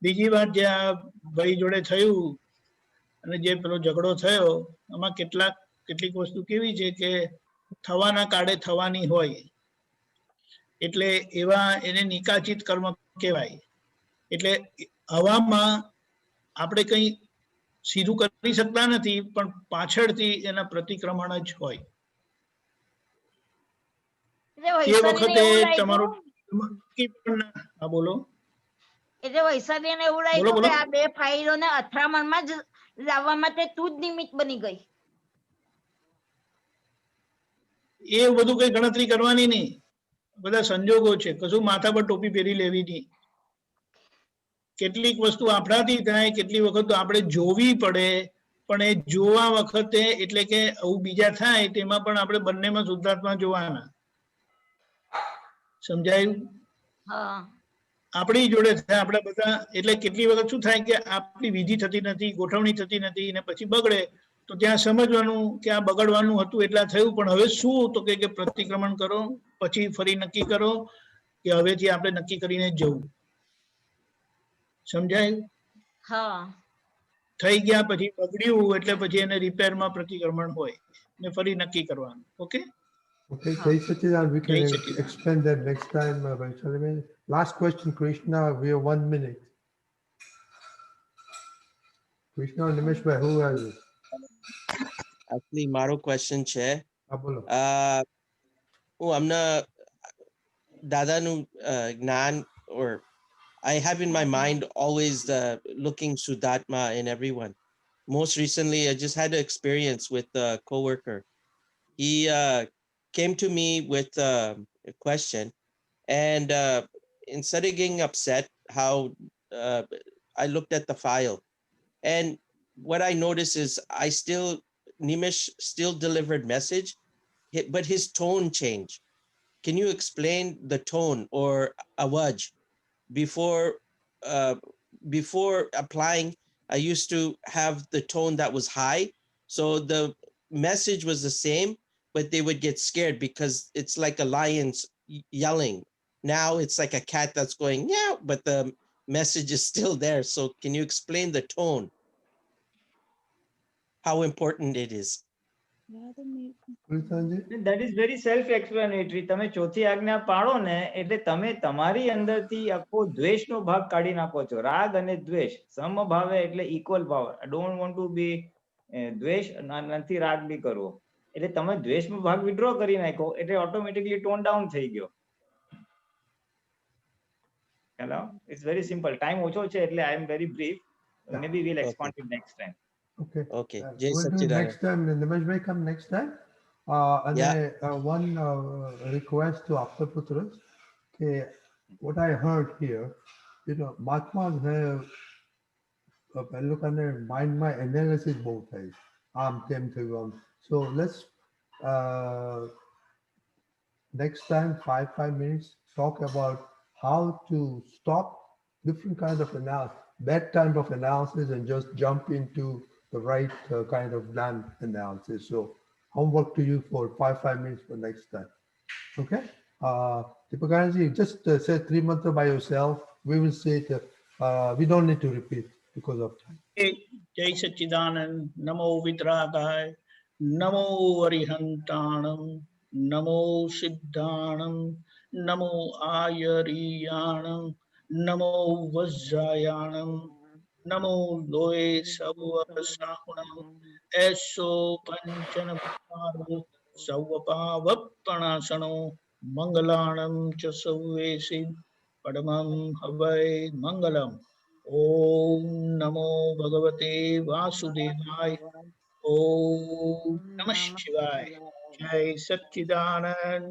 બીજી વાત જે આ ભાઈ જોડે થયું અને જે પેલો ઝઘડો થયો આમાં કેટલીક વસ્તુ કેવી છે કે થવાના કાળે થવાની હોય એટલે એવા એને નિકાચિત કર્મ કહેવાય. એટલે હવામાં આપણે કંઈ સીધું કરી શકતા નથી પણ પાછળથી એના પ્રતિક્રમણ જ હોય. એ વખતે તમારો હા બોલો. એટલે વૈશાલીને એવું લાગ્યું કે આ બે ફાઇલોને અથડામણમાં જ લાવવા માટે તું જ નિમિત્ત બની ગઈ. એ બધું કઈ ગણતરી કરવાની નહીં. બધા સંજોગો છે. કશું માથા પર ટોપી પહેરી લેવી નહીં. કેટલીક વસ્તુ આપણાથી થાય કેટલી વખત આપણે જોવી પડે પણ એ જોવા વખતે એટલે કે આવું બીજા થાય તેમાં પણ આપણે બંનેમાં શુદ્ધાત્મા જોવાના. સમજાયું? આપણી જોડે થાય આપણા બધા એટલે કેટલી વખત શું થાય કે આપણી વિધિ થતી નથી ગોઠવણી થતી નથી ને પછી બગડે તો ત્યાં સમજવાનું કે આ બગડવાનું હતું એટલા થયું પણ હવે શું તો કે પ્રતિક્રમણ કરો પછી ફરી નક્કી કરો કે હવેથી આપણે નક્કી કરીને જ જવું. સમજાયું? હા. થઈ ગયા પછી બગડ્યું એટલે પછી એને રિપેરમાં પ્રતિક્રમણ હોય ને ફરી નક્કી કરવાનું. Okay? okay, Jai Sachchidanand, we can explain that next time. Vaishali. Last question, Krishna. We have 1 minute. Krishna or Nimesh bhai, who has it? Actually, મારો question છે. બોલો. હું હમણાં દાદાનું જ્ઞાન or I have in my mind always looking Shuddhatma in everyone. Most recently, I just had an experience with a coworker. He came to me with a question, and instead of getting upset, how I looked at the file, and what I noticed is Nimesh still delivered message, but his tone changed. Can you explain the tone or awaj before before applying? I used to have the tone that was high, so the message was the same, but they would get scared because it's like a lion's yelling. Now it's like a cat that's going yeah, but the message is still there. So can you explain the tone? How important it is? Kirtanji? That is very self explanatory. તમે ચોથી આજ્ઞા પાડો ને એટલે તમે તમારી અંદરથી આખો દ્વેષનો ભાગ કાઢી નાખો છો. રાગ અને દ્વેષ સમભાવે એટલે equal ભાવ. I don't want to be દ્વેષ નથી રાગ બી કરવો. એટલે તમે દ્વેષનો ભાગ વિડ્રો કરી નાખો એટલે ઓટોમેટિકલી ટોન ડાઉન થઈ ગયો. Hello, it's very simple. Time ઓછો છે એટલે I am very brief. Maybe we'll expand it next time. Okay. Okay. Jai We'll do Satchidanand. next time. Nimesh may come next time. And Yeah. then one request to Aptaputras. Okay, what I heard here, you know, Mahatmas have look at their mind my analysis both ways. Came to So let's next time 5 minutes talk about how to stop different kind of analysis, that type of analysis, and just jump into the right kind of land analysis. So homework to you for 5 minutes for next time. Okay. Deepakarnaji, just say 3 mantra by yourself. We will say it. We don't need to repeat because of time. Jai Satchidanand, Namo Vidragaya, Namo Arihantanam, Namo Siddhanam, Namo Ayariyanam, Namo Vajrayanam, Namo Loe Savasahunam, Eso Panchanaparo, Savapavapanasano, Mangalanam Chasavesi, Padamam Havai Mangalam. Om Namo Bhagavate Vasudevaya. Om Namah Shivaya. Jai Satchidanand.